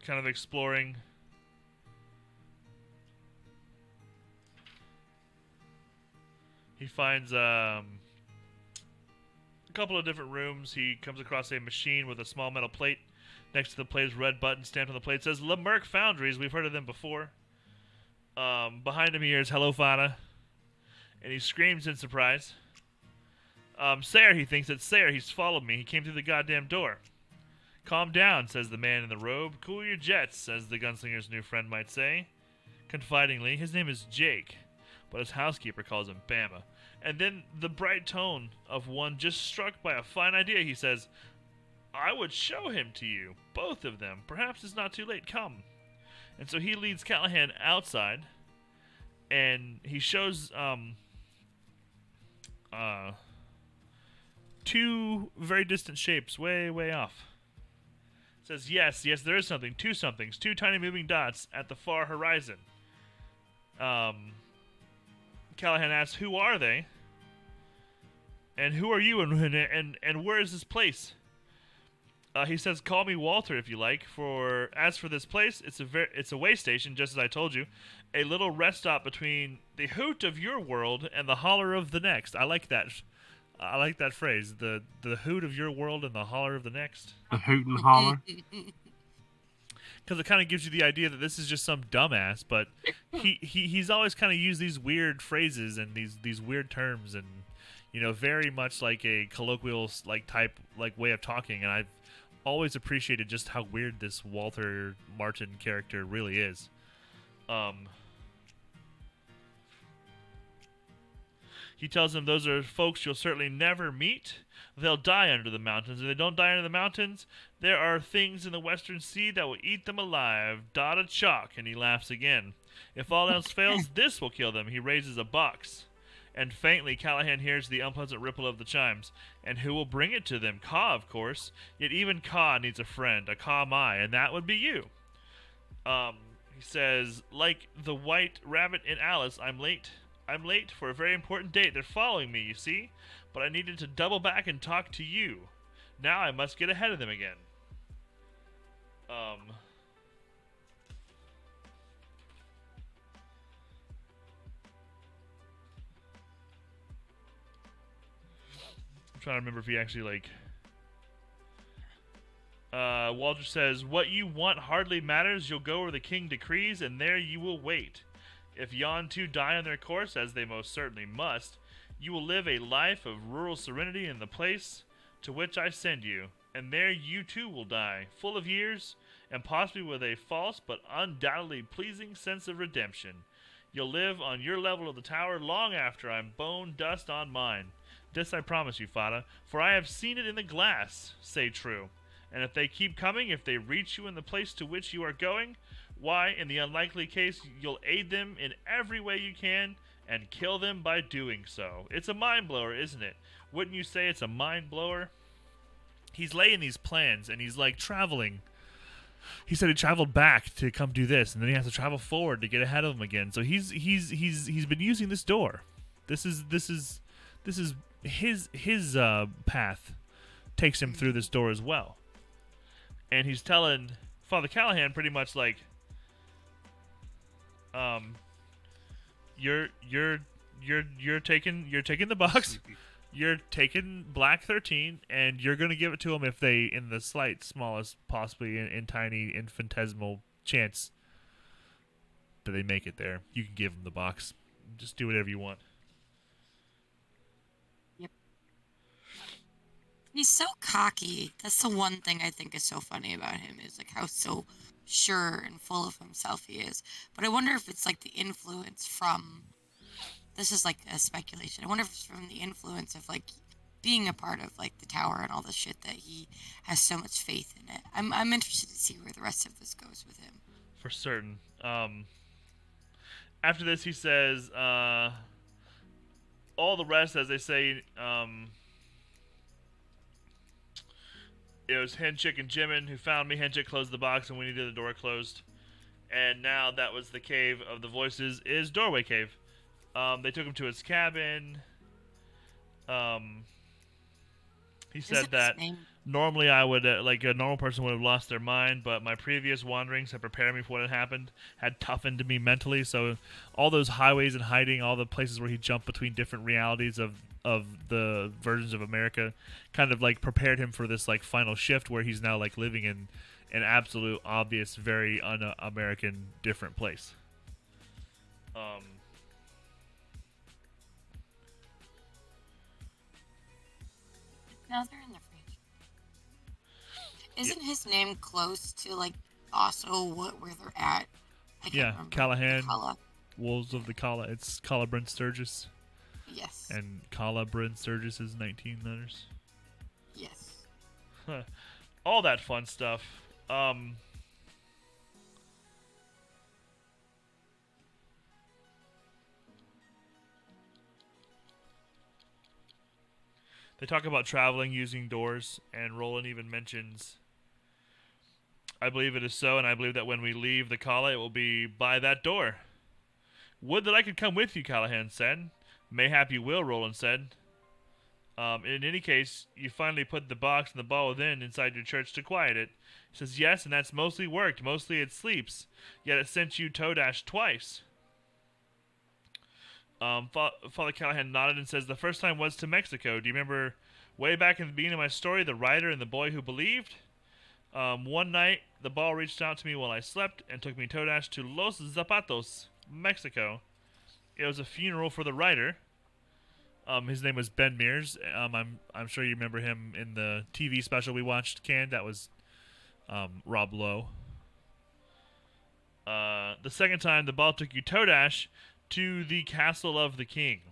kind of exploring. He finds a couple of different rooms. He comes across a machine with a small metal plate. Next to the plate is a red button stamped on the plate. It says Lemerck Foundries. We've heard of them before. Behind him he hears Hello Fana. And he screams in surprise. Sayre, he thinks it's Sayre. He's followed me. He came through the goddamn door. Calm down, says the man in the robe. Cool your jets, as the gunslinger's new friend might say. Confidingly, his name is Jake, but his housekeeper calls him Bama. And then the bright tone of one just struck by a fine idea, he says, I would show him to you, both of them. Perhaps it's not too late. Come. And so he leads Callahan outside, and he shows two very distant shapes, way off. It says, yes, there is something. Two somethings. Two tiny moving dots at the far horizon. Callahan asks, who are they? And who are you, and where is this place? He says, call me Walter if you like. As for this place, it's a way station, just as I told you. A little rest stop between the hoot of your world and the holler of the next. I like that. I like that phrase. The hoot of your world and the holler of the next. The hoot and holler. Because it kind of gives you the idea that this is just some dumbass, but he's always kind of used these weird phrases and these weird terms, and very much like a colloquial type way of talking. And I've always appreciated just how weird this Walter Martin character really is. He tells them those are folks you'll certainly never meet. They'll die under the mountains. If they don't die under the mountains, there are things in the Western Sea that will eat them alive. Dot of chalk, and he laughs again. If all else fails, this will kill them. He raises a box. And faintly, Callahan hears the unpleasant ripple of the chimes. And who will bring it to them? Ka, of course. Yet even Ka needs a friend, a Ka Mai, and that would be you. He says, like the white rabbit in Alice, I'm late. I'm late for a very important date. They're following me, you see? But I needed to double back and talk to you. Now I must get ahead of them again. I'm trying to remember if he actually, like... Walter says, "What you want hardly matters. You'll go where the king decrees, and there you will wait. If yon two die on their course, as they most certainly must, you will live a life of rural serenity in the place to which I send you, and there you too will die, full of years, and possibly with a false but undoubtedly pleasing sense of redemption. You'll live on your level of the tower long after I'm bone dust on mine. This I promise you, Fada, for I have seen it in the glass. Say true. And if they keep coming, if they reach you in the place to which you are going, why, in the unlikely case, you'll aid them in every way you can, and kill them by doing so. It's a mind-blower, isn't it? Wouldn't you say it's a mind-blower?" He's laying these plans, and he's, like, traveling. He said he traveled back to come do this, and then he has to travel forward to get ahead of him again. So he's been using this door. This is his path takes him through this door as well. And he's telling Father Callahan pretty much like, you're taking the box, you're taking Black 13, and you're gonna give it to them if they, in the smallest, possibly in tiny infinitesimal chance that they make it there, you can give them the box. Just do whatever you want. He's so cocky. That's the one thing I think is so funny about him, is like how so sure and full of himself he is. But I wonder if it's like the influence from, this is like a speculation, I wonder if it's from the influence of like being a part of like the tower and all the shit that he has so much faith in it. I'm interested to see where the rest of this goes with him. For certain. After this he says, all the rest, as they say, it was Henchick and Jimin who found me. Henchick closed the box, and we needed the door closed. And now that was the Cave of the Voices is Doorway Cave. They took him to his cabin. He said that normally I would, like a normal person would have lost their mind, but my previous wanderings had prepared me for what had happened, had toughened me mentally. So all those highways and hiding, all the places where he jumped between different realities of the versions of America, kind of like prepared him for this like final shift where he's now like living in an absolute obvious, very un-American different place. Now they're in the fridge. Isn't his name close to like also where they're at? I can't remember. Callahan. Wolves of the Kala. It's Kala Bryn Sturgis. Yes. And Kala Bryn Sturgis is 19 letters. Yes. All that fun stuff. They talk about traveling using doors, and Roland even mentions, "I believe it is so, and I believe that when we leave the Kala, it will be by that door." "Would that I could come with you," Callahan said. "Mayhap you will," Roland said. "In any case, you finally put the box and the ball within inside your church to quiet it." He says, "Yes, and that's mostly worked. Mostly it sleeps. Yet it sent you Toadash twice." Father Callahan nodded and says, "The first time was to Mexico. Do you remember way back in the beginning of my story, the writer and the boy who believed? One night, the ball reached out to me while I slept and took me Toadash to Los Zapatos, Mexico. It was a funeral for the writer. His name was Ben Mears. I'm sure you remember him in the TV special we watched, Can. That was Rob Lowe. The second time, the ball took you Toadash to the castle of the king.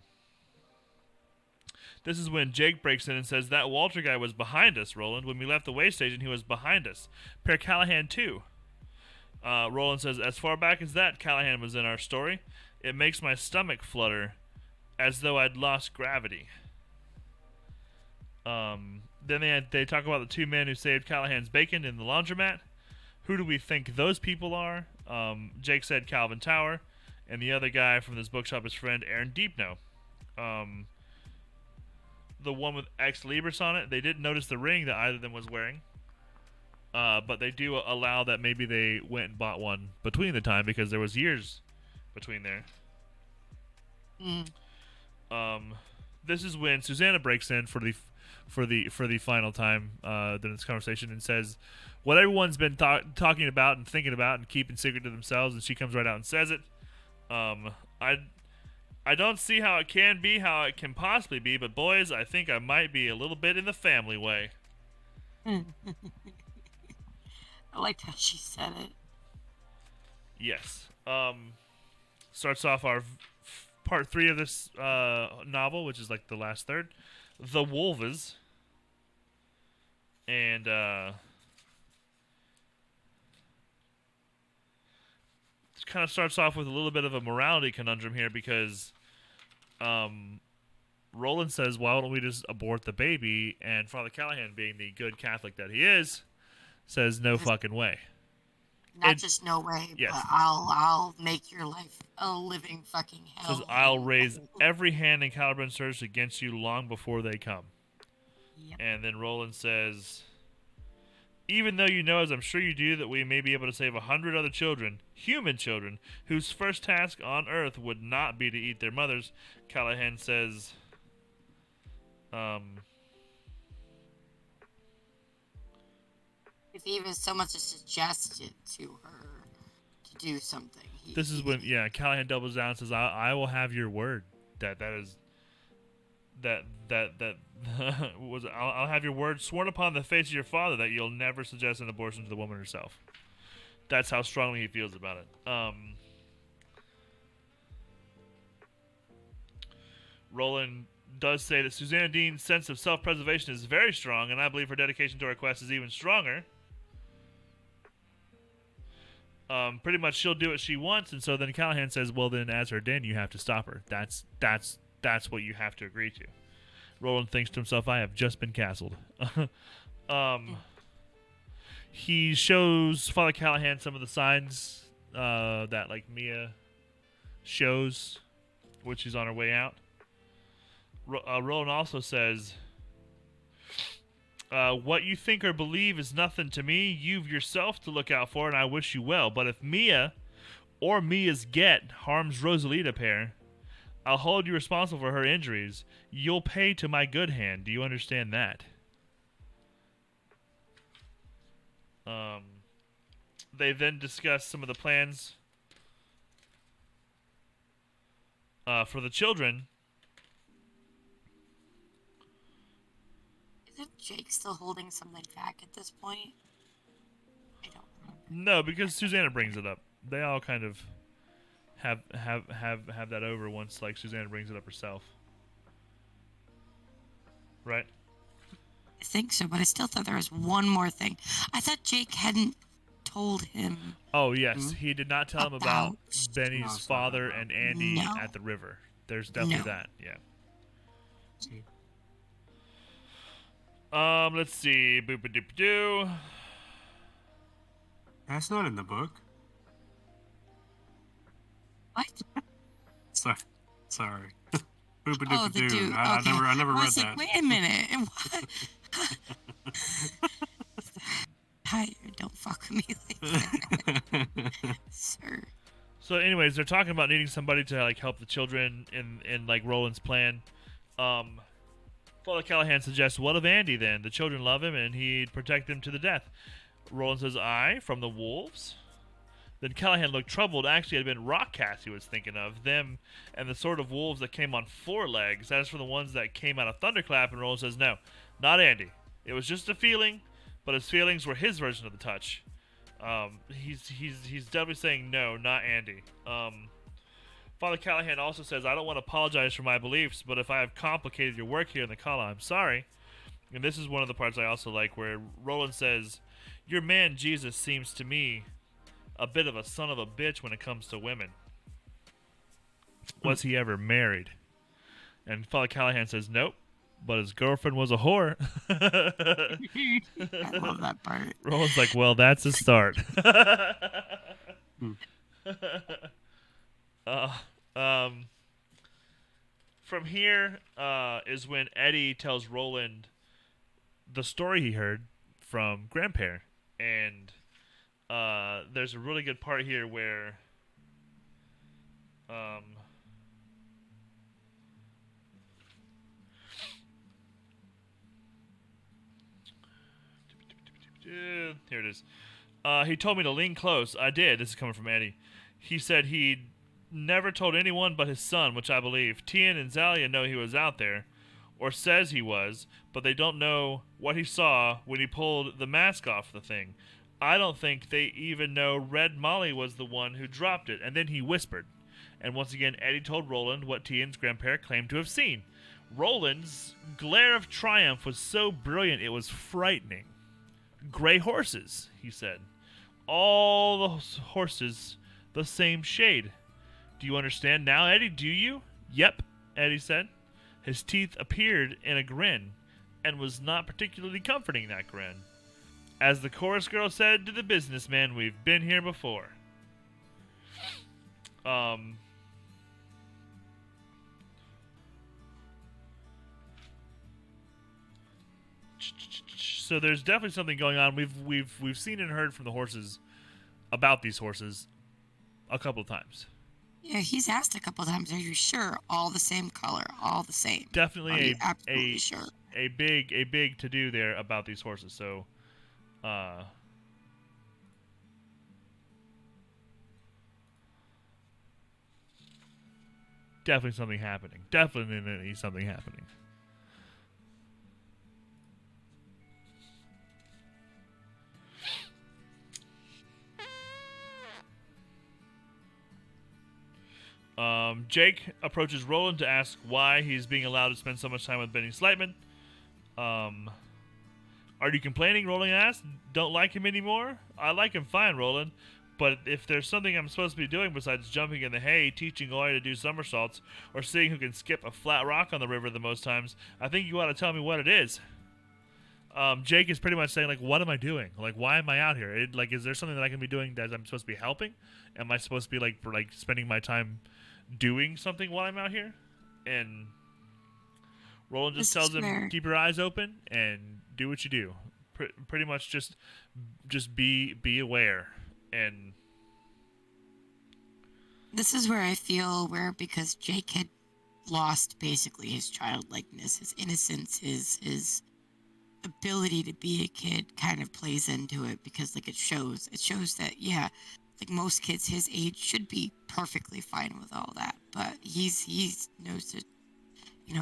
This is when Jake breaks in and says, "That Walter guy was behind us, Roland. When we left the way station, he was behind us. Per Callahan, too." Roland says, "As far back as that, Callahan was in our story. It makes my stomach flutter, as though I'd lost gravity." Then they talk about the two men who saved Callahan's bacon in the laundromat. Who do we think those people are? Jake said Calvin Tower, and the other guy from this bookshop is friend Aaron Deepno. the one with Ex Libris on it. They didn't notice the ring that either of them was wearing. But they do allow that maybe they went and bought one between the time because there was years between there. This is when Susanna breaks in for the final time during this conversation and says what everyone's been talking about and thinking about and keeping secret to themselves, and she comes right out and says it. I don't see how it can be, how it can possibly be, but boys, I think I might be a little bit in the family way. I liked how she said it. Yes. Starts off our part 3 of this novel, which is like the last third. The Wolves. And it kind of starts off with a little bit of a morality conundrum here because Roland says, why don't we just abort the baby? And Father Callahan, being the good Catholic that he is, says no fucking way. Not just no way, yes. but I'll make your life a living fucking hell. Says I'll raise every hand in Caliban search against you long before they come. Yep. And then Roland says, even though you know, as I'm sure you do, that we may be able to save 100 other children, human children, whose first task on Earth would not be to eat their mothers, Callahan says, if he even so much as suggested to her to do something. This is when, Callahan doubles down and says, I will have your word. That was, I'll have your word sworn upon the face of your father that you'll never suggest an abortion to the woman herself. That's how strongly he feels about it. Roland does say that Susanna Dean's sense of self-preservation is very strong, and I believe her dedication to our quest is even stronger. Pretty much she'll do what she wants, and so then Callahan says, well then, as her den, you have to stop her. That's what you have to agree to. Roland thinks to himself, I have just been castled. He shows Father Callahan some of the signs that, like, Mia shows, which is on her way out. Roland also says, what you think or believe is nothing to me. You've yourself to look out for, and I wish you well. But if Mia or Mia's get harms Rosalita pair, I'll hold you responsible for her injuries. You'll pay to my good hand. Do you understand that? They then discuss some of the plans for the children. Isn't Jake still holding something back at this point? I don't remember. No, because Susanna brings it up. They all kind of have that over once, like, Susanna brings it up herself. Right? I think so, but I still thought there was one more thing. I thought Jake hadn't told him. Oh, yes. He did not tell him about Benny's father and Andy at the river. There's definitely that, yeah. Let's see. Boop-a-doop-a-doo. That's not in the book. What? Sorry. Boop-a-doop-a-doo. Oh, the dude. I never read that. Wait a minute. What? Tired. Don't fuck with me like that, sir. So, anyways, they're talking about needing somebody to, like, help the children in like Roland's plan. Father Callahan suggests, what of Andy then? The children love him and he'd protect them to the death. Roland says, I, from the wolves? Then Callahan looked troubled. Actually, it had been Rockcast he was thinking of. Them and the sort of wolves that came on 4 legs. As for the ones that came out of Thunderclap, and Roland says, no, not Andy. It was just a feeling, but his feelings were his version of the touch. He's definitely saying no, not Andy. Father Callahan also says, I don't want to apologize for my beliefs, but if I have complicated your work here in the Kala, I'm sorry. And this is one of the parts I also like, where Roland says, your man Jesus seems to me a bit of a son of a bitch when it comes to women. Was he ever married? And Father Callahan says, nope, but his girlfriend was a whore. I love that part. Roland's like, well, that's a start. From here, is when Eddie tells Roland the story he heard from Grandpa, and there's a really good part here where here it is. He told me to lean close. I did. This is coming from Eddie. He said he'd never told anyone but his son, which I believe. Tien and Zalia know he was out there, or says he was, but they don't know what he saw when he pulled the mask off the thing. I don't think they even know Red Molly was the one who dropped it. And then he whispered. And once again, Eddie told Roland what Tien's grandparent claimed to have seen. Roland's glare of triumph was so brilliant it was frightening. Gray horses, he said. All the horses the same shade. Do you understand now, Eddie? Do you? Yep, Eddie said. His teeth appeared in a grin, and was not particularly comforting, that grin. As the chorus girl said to the businessman, we've been here before. So there's definitely something going on. We've seen and heard from the horses about these horses a couple of times. Yeah, he's asked a couple of times, are you sure? All the same color, all the same. Definitely absolutely sure. a big to do there about these horses. So definitely something happening. Definitely something happening. Jake approaches Roland to ask why he's being allowed to spend so much time with Benny Slightman. Are you complaining? Roland asked. Don't like him anymore? I like him fine, Roland. But if there's something I'm supposed to be doing besides jumping in the hay, teaching Oi to do somersaults, or seeing who can skip a flat rock on the river the most times, I think you ought to tell me what it is. Jake is pretty much saying, like, what am I doing? Like, why am I out here? Is there something that I can be doing that I'm supposed to be helping? Am I supposed to be, spending my time doing something while I'm out here? And Roland just tells him, keep your eyes open and do what you do. Pretty much just be aware. And this is where I feel because Jake had lost basically his childlikeness, his innocence, his ability to be a kid kind of plays into it, because it shows that, yeah, most kids his age should be perfectly fine with all that, but he knows that,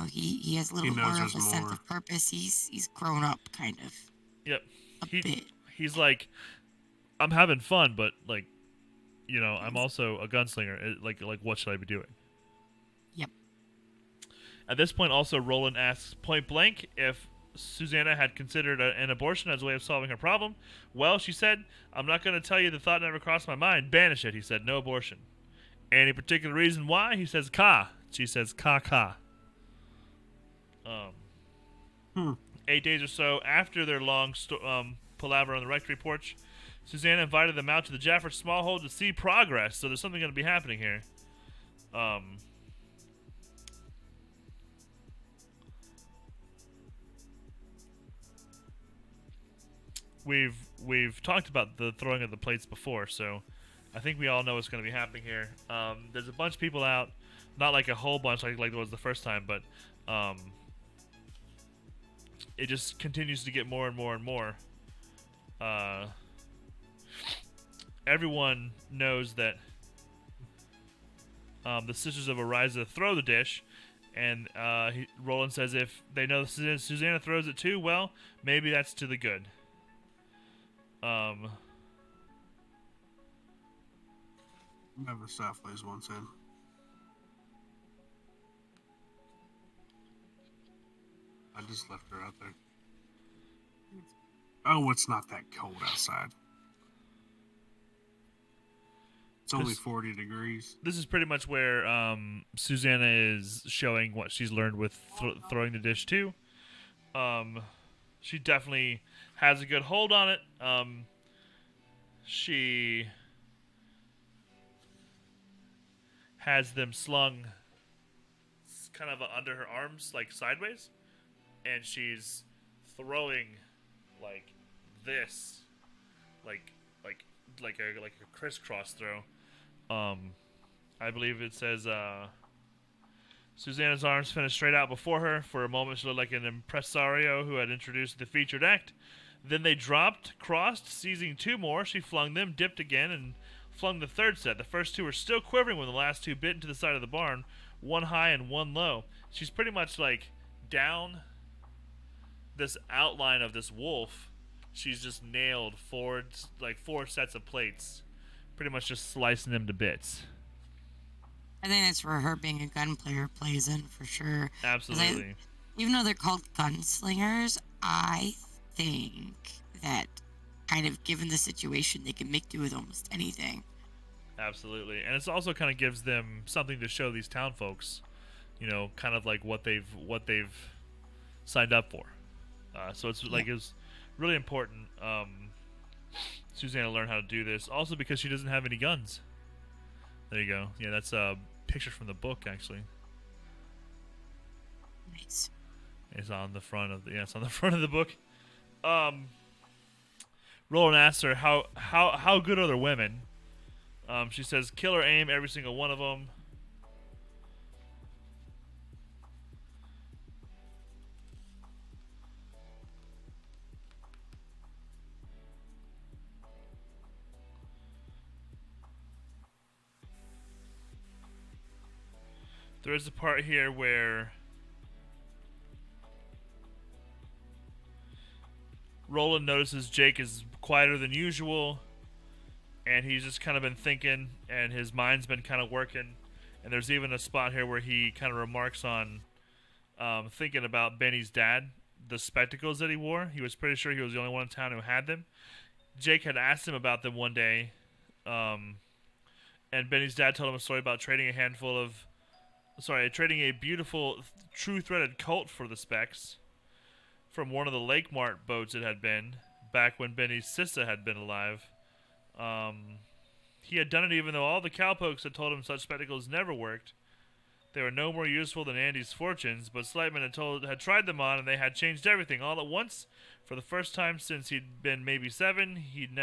he has a little more of a sense of purpose. He's grown up kind of. Yep. A bit. He's like, I'm having fun, but I'm also a gunslinger. What should I be doing? Yep. At this point, also Roland asks point blank if Susanna had considered an abortion as a way of solving her problem. Well, she said, I'm not going to tell you the thought never crossed my mind. Banish it, he said. No abortion. Any particular reason why? He says, ka. She says, ka. 8 days or so after their long palaver on the rectory porch, Susanna invited them out to the Jaffer Smallhold to see progress. So there's something going to be happening here. We've talked about the throwing of the plates before, so I think we all know what's going to be happening here. There's a bunch of people out, not like a whole bunch like it was the first time, but it just continues to get more and more and more. Everyone knows that the Sisters of Ariza throw the dish, and Roland says if they know Susanna throws it too, well, maybe that's to the good. Never stop plays one said. I just left her out there. Oh, it's not that cold outside. It's only 40 degrees. This is pretty much where Susanna is showing what she's learned with throwing the dish too. She definitely has a good hold on it. She has them slung kind of under her arms, like sideways, and she's throwing like this, like a crisscross throw. I believe it says Susanna's arms finished straight out before her. For a moment, she looked like an impresario who had introduced the featured act. Then they dropped, crossed, seizing two more. She flung them, dipped again, and flung the third set. The first two were still quivering when the last two bit into the side of the barn, one high and one low. She's pretty much like down this outline of this wolf. She's just nailed four sets of plates, pretty much just slicing them to bits. I think that's where her being a gun player plays in for sure. Absolutely. Even though they're called gunslingers, I think that kind of given the situation, they can make do with almost anything. Absolutely. And it also kind of gives them something to show these town folks, you know, kind of like what they've signed up for. So it's like it's really important Susanna learned how to do this. Also because she doesn't have any guns. There you go. Yeah, that's a picture from the book, actually. Nice. It's on the front of the book. Roland asks her how good are their women. She says killer aim, every single one of them. There is a part here where Roland notices Jake is quieter than usual, and he's just kind of been thinking, and his mind's been kind of working. And there's even a spot here where he kind of remarks on thinking about Benny's dad, the spectacles that he wore. He was pretty sure he was the only one in town who had them. Jake had asked him about them one day, and Benny's dad told him a story about trading a beautiful, true-threaded colt for the specs from one of the Lake Mart boats it had been, back when Benny's sister had been alive. He had done it even though all the cowpokes had told him such spectacles never worked. They were no more useful than Andy's fortunes, but Slightman had tried them on, and they had changed everything all at once. For the first time since he'd been maybe 7, he'd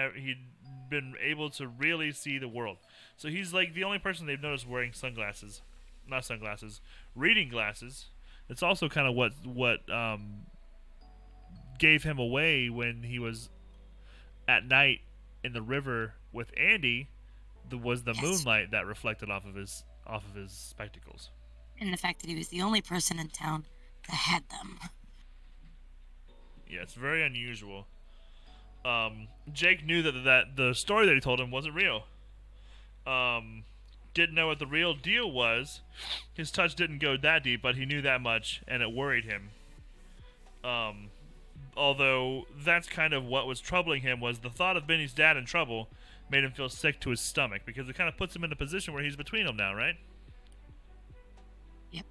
been able to really see the world. So he's like the only person they've noticed wearing sunglasses. Not sunglasses, reading glasses. It's also kind of what gave him away when he was at night in the river with Andy. Was the moonlight that reflected off of his spectacles, and the fact that he was the only person in town that had them. Yeah, it's very unusual. Jake knew that the story that he told him wasn't real. Didn't know what the real deal was. His touch didn't go that deep, but he knew that much, and it worried him. Although that's kind of what was troubling him, was the thought of Benny's dad in trouble made him feel sick to his stomach, because it kind of puts him in a position where he's between them now, right? Yep.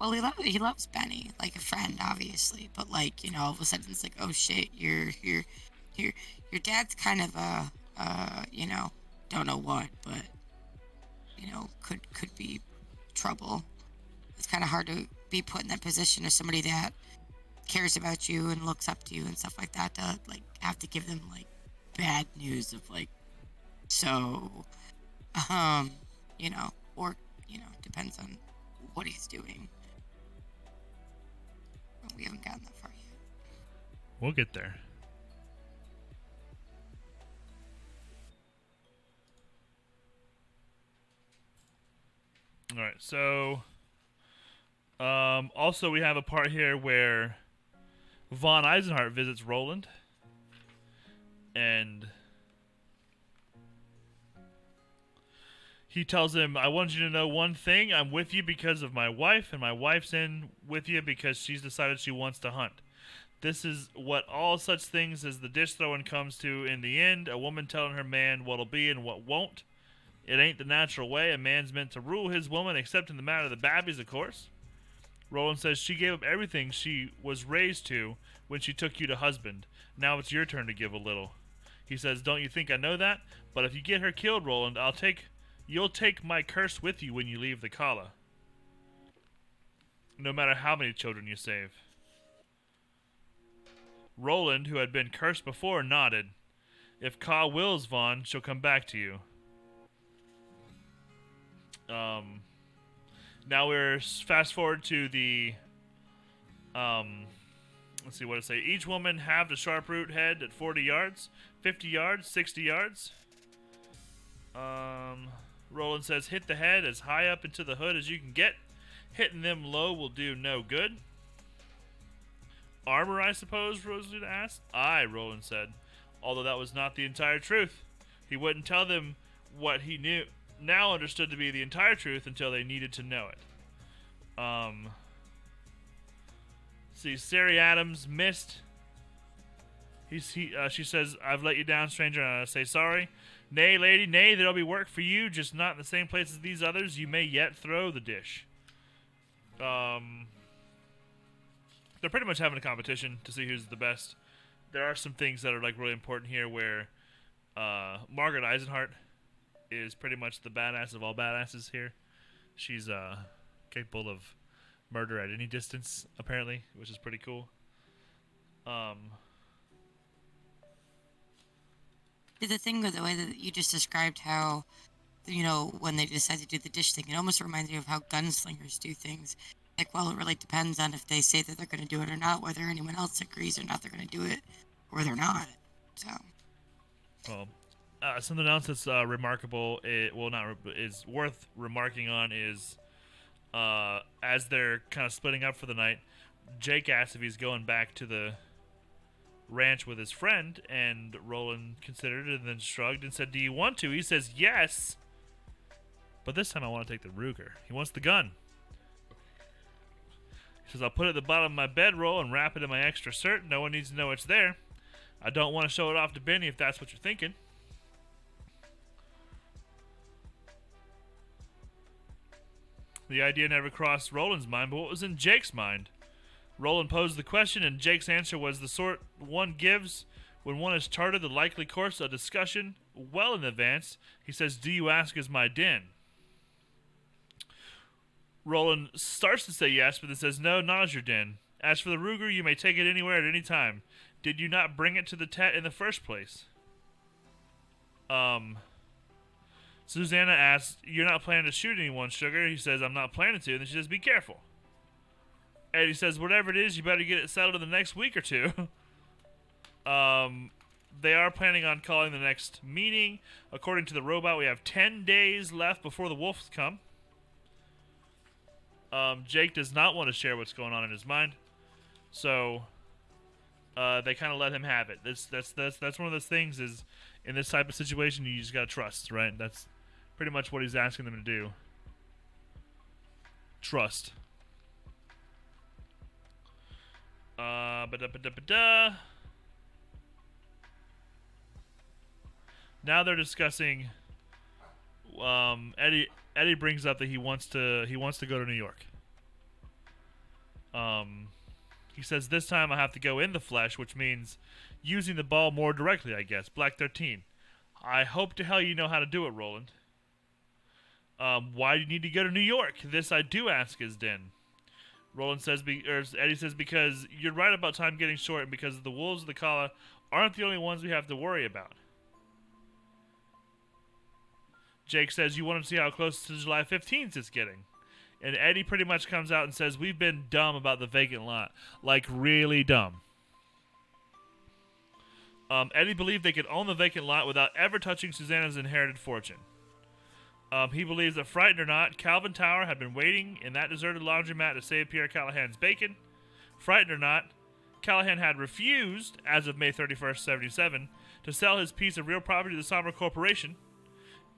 Well, he loves Benny like a friend, obviously, but like, you know, all of a sudden it's like, oh shit, your dad's kind of you know, don't know what, but you know, could be trouble. It's kind of hard to be put in that position as somebody that cares about you and looks up to you and stuff like that, to like have to give them like bad news of like, so you know, or you know, depends on what he's doing. But we haven't gotten that far yet. We'll get there. All right, so also we have a part here where Von Eisenhart visits Roland, and he tells him, I want you to know one thing. I'm with you because of my wife, and my wife's in with you because she's decided she wants to hunt. This is what all such things as the dish throwing comes to in the end, a woman telling her man what'll be and what won't. It ain't the natural way. A man's meant to rule his woman, except in the matter of the babbies, of course. Roland says she gave up everything she was raised to when she took you to husband. Now it's your turn to give a little. He says, don't you think I know that? But if you get her killed, Roland, you'll take my curse with you when you leave the Kala. no matter how many children you save. Roland, who had been cursed before, nodded. If Ka wills, Vaughn, she'll come back to you. Now we're fast forward to the, let's see what it say. Each woman halved a sharp root head at 40 yards, 50 yards, 60 yards. Roland says, hit the head as high up into the hood as you can get. Hitting them low will do no good. Armor, I suppose, Rosita asked. Aye, Roland said, although that was not the entire truth. He wouldn't tell them what he knew, now understood to be the entire truth until they needed to know it. See, Sari Adams missed. She says, I've let you down, stranger, and I say sorry. Nay, lady, nay, there'll be work for you, just not in the same place as these others. You may yet throw the dish. They're pretty much having a competition to see who's the best. There are some things that are like really important here where Margaret Eisenhart is pretty much the badass of all badasses here. She's capable of murder at any distance, apparently, which is pretty cool. The thing with the way that you just described how, you know, when they decide to do the dish thing, it almost reminds me of how gunslingers do things. Like, well, it really depends on if they say that they're going to do it or not, whether anyone else agrees or not they're going to do it, or they're not. So. Well, something else that's remarkable, is worth remarking on is, as they're kind of splitting up for the night, Jake asks if he's going back to the ranch with his friend, and Roland considered it and then shrugged and said, do you want to? He says, yes, but this time I want to take the Ruger. He wants the gun. He says, I'll put it at the bottom of my bedroll and wrap it in my extra shirt. No one needs to know it's there. I don't want to show it off to Benny if that's what you're thinking. The idea never crossed Roland's mind, but what was in Jake's mind? Roland posed the question, and Jake's answer was the sort one gives when one has charted the likely course of discussion well in advance. He says, do you ask as my den? Roland starts to say yes, but then says, no, not as your den. As for the Ruger, you may take it anywhere at any time. Did you not bring it to the Tet in the first place? Susanna asks, you're not planning to shoot anyone, Sugar? He says, I'm not planning to. And then she says, be careful. Eddie says, whatever it is, you better get it settled in the next week or two. They are planning on calling the next meeting. According to the robot, we have 10 days left before the wolves come. Jake does not want to share what's going on in his mind. So, they kind of let him have it. That's one of those things is, in this type of situation, you just gotta trust, right? That's pretty much what he's asking them to do. Trust. Now they're discussing. Eddie brings up that he wants to go to New York. He says this time I have to go in the flesh, which means using the ball more directly, I guess. Black 13. I hope to hell you know how to do it, Roland. Why do you need to go to New York? This I do ask his den. Roland says, Eddie says, because you're right about time getting short, and because the wolves of the Kala aren't the only ones we have to worry about. Jake says, you want to see how close to July 15th it's getting. And Eddie pretty much comes out and says, we've been dumb about the vacant lot. Like, really dumb. Eddie believed they could own the vacant lot without ever touching Susanna's inherited fortune. He believes that, frightened or not, Calvin Tower had been waiting in that deserted laundromat to save Pierre Callahan's bacon. Frightened or not, Callahan had refused, as of May 31st, 77, to sell his piece of real property to the Somber Corporation.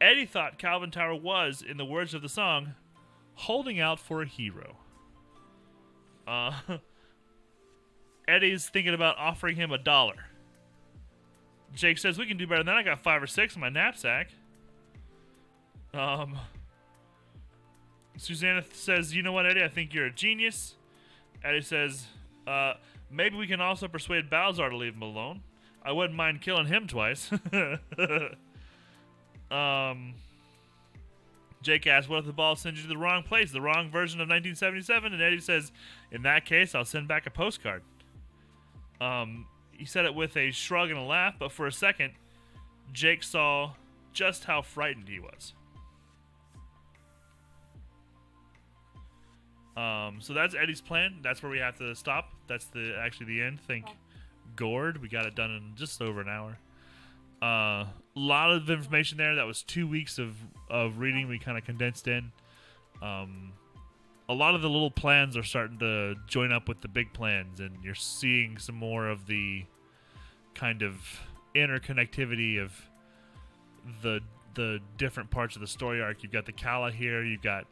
Eddie thought Calvin Tower was, in the words of the song, holding out for a hero. Eddie's thinking about offering him $1. Jake says, we can do better than that. I got 5 or 6 in my knapsack. Susanna says, you know what, Eddie? I think you're a genius. Eddie says, maybe we can also persuade Balzar to leave him alone. I wouldn't mind killing him twice. Jake asks, what if the ball sends you to the wrong place, the wrong version of 1977? And Eddie says, in that case, I'll send back a postcard. He said it with a shrug and a laugh, but for a second, Jake saw just how frightened he was. So that's Eddie's plan. That's where we have to stop. That's actually the end. Thank Gord. We got it done in just over an hour. A lot of information there. That was 2 weeks of reading we kind of condensed in. A lot of the little plans are starting to join up with the big plans, and you're seeing some more of the kind of interconnectivity of the different parts of the story arc. You've got the Calla here. You've got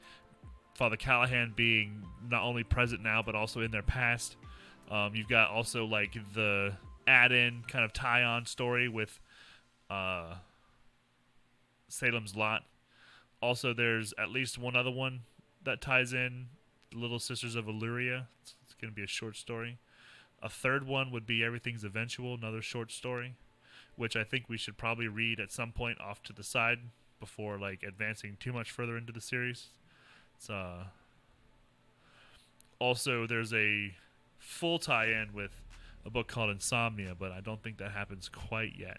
Father Callahan being not only present now, but also in their past. You've got also like the add-in kind of tie-on story with Salem's Lot. Also, there's at least one other one that ties in, the Little Sisters of Illyria. It's going to be a short story. A third one would be Everything's Eventual, another short story, which I think we should probably read at some point off to the side before like advancing too much further into the series. It's also, there's a full tie-in with a book called Insomnia, but I don't think that happens quite yet.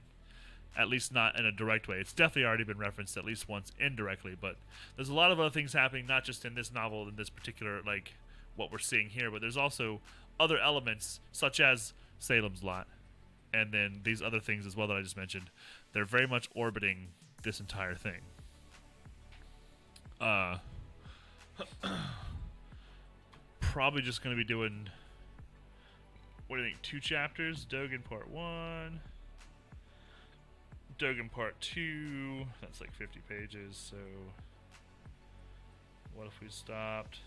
At least not in a direct way. It's definitely already been referenced at least once indirectly, but there's a lot of other things happening, not just in this novel, in this particular, like, what we're seeing here, but there's also other elements, such as Salem's Lot, and then these other things as well that I just mentioned. They're very much orbiting this entire thing. Probably just going to be doing, what do you think, 2 chapters? Dogen Part 1, Dogen Part 2, that's like 50 pages, so what if we stopped?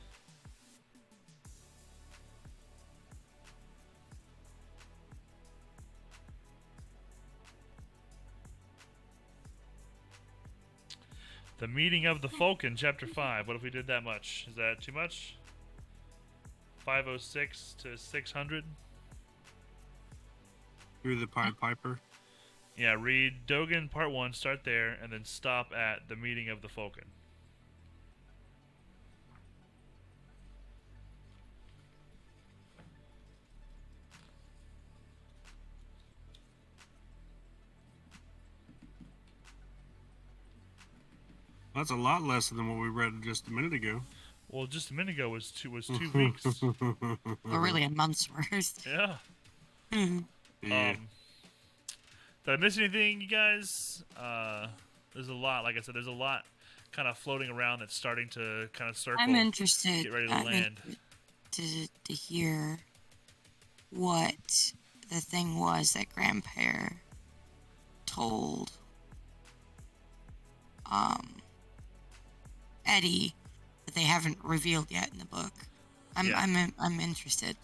The Meeting of the Folk in Chapter 5. What if we did that much? Is that too much? 506 to 600? Through the Pied Piper. Yeah, read Dogen Part 1, start there, and then stop at The Meeting of the Falcon. That's a lot less than what we read just a minute ago. Well, just a minute ago was 2 weeks. Well, really a month's worth. Yeah. Yeah. Did I miss anything, you guys? There's a lot. Like I said, there's a lot kind of floating around that's starting to kind of circle. I'm interested. Get ready to land. To hear what the thing was that Grandpere told Eddie that they haven't revealed yet in the book. I'm interested.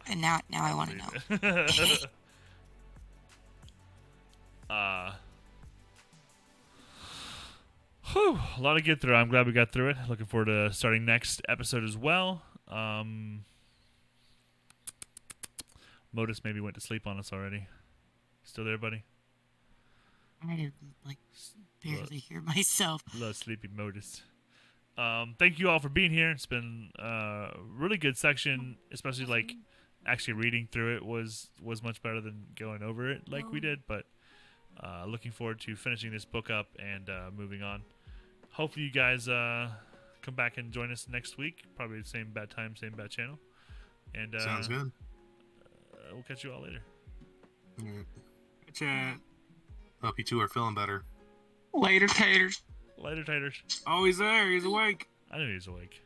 And now I want to know. Whew, a lot to get through. I'm glad we got through it. Looking forward to starting next episode as well. Modus maybe went to sleep on us already. Still there, buddy? I barely hear myself. Love sleepy Modus. Thank you all for being here. It's been a really good section, especially like actually reading through it was much better than going over it like we did. But looking forward to finishing this book up and moving on. Hopefully you guys come back and join us next week. Probably the same bad time, same bad channel. And sounds good. We'll catch you all later. Chat. Hope you two are feeling better. Later, taters. Later, taters. Oh, he's there. He's awake. I knew he was awake.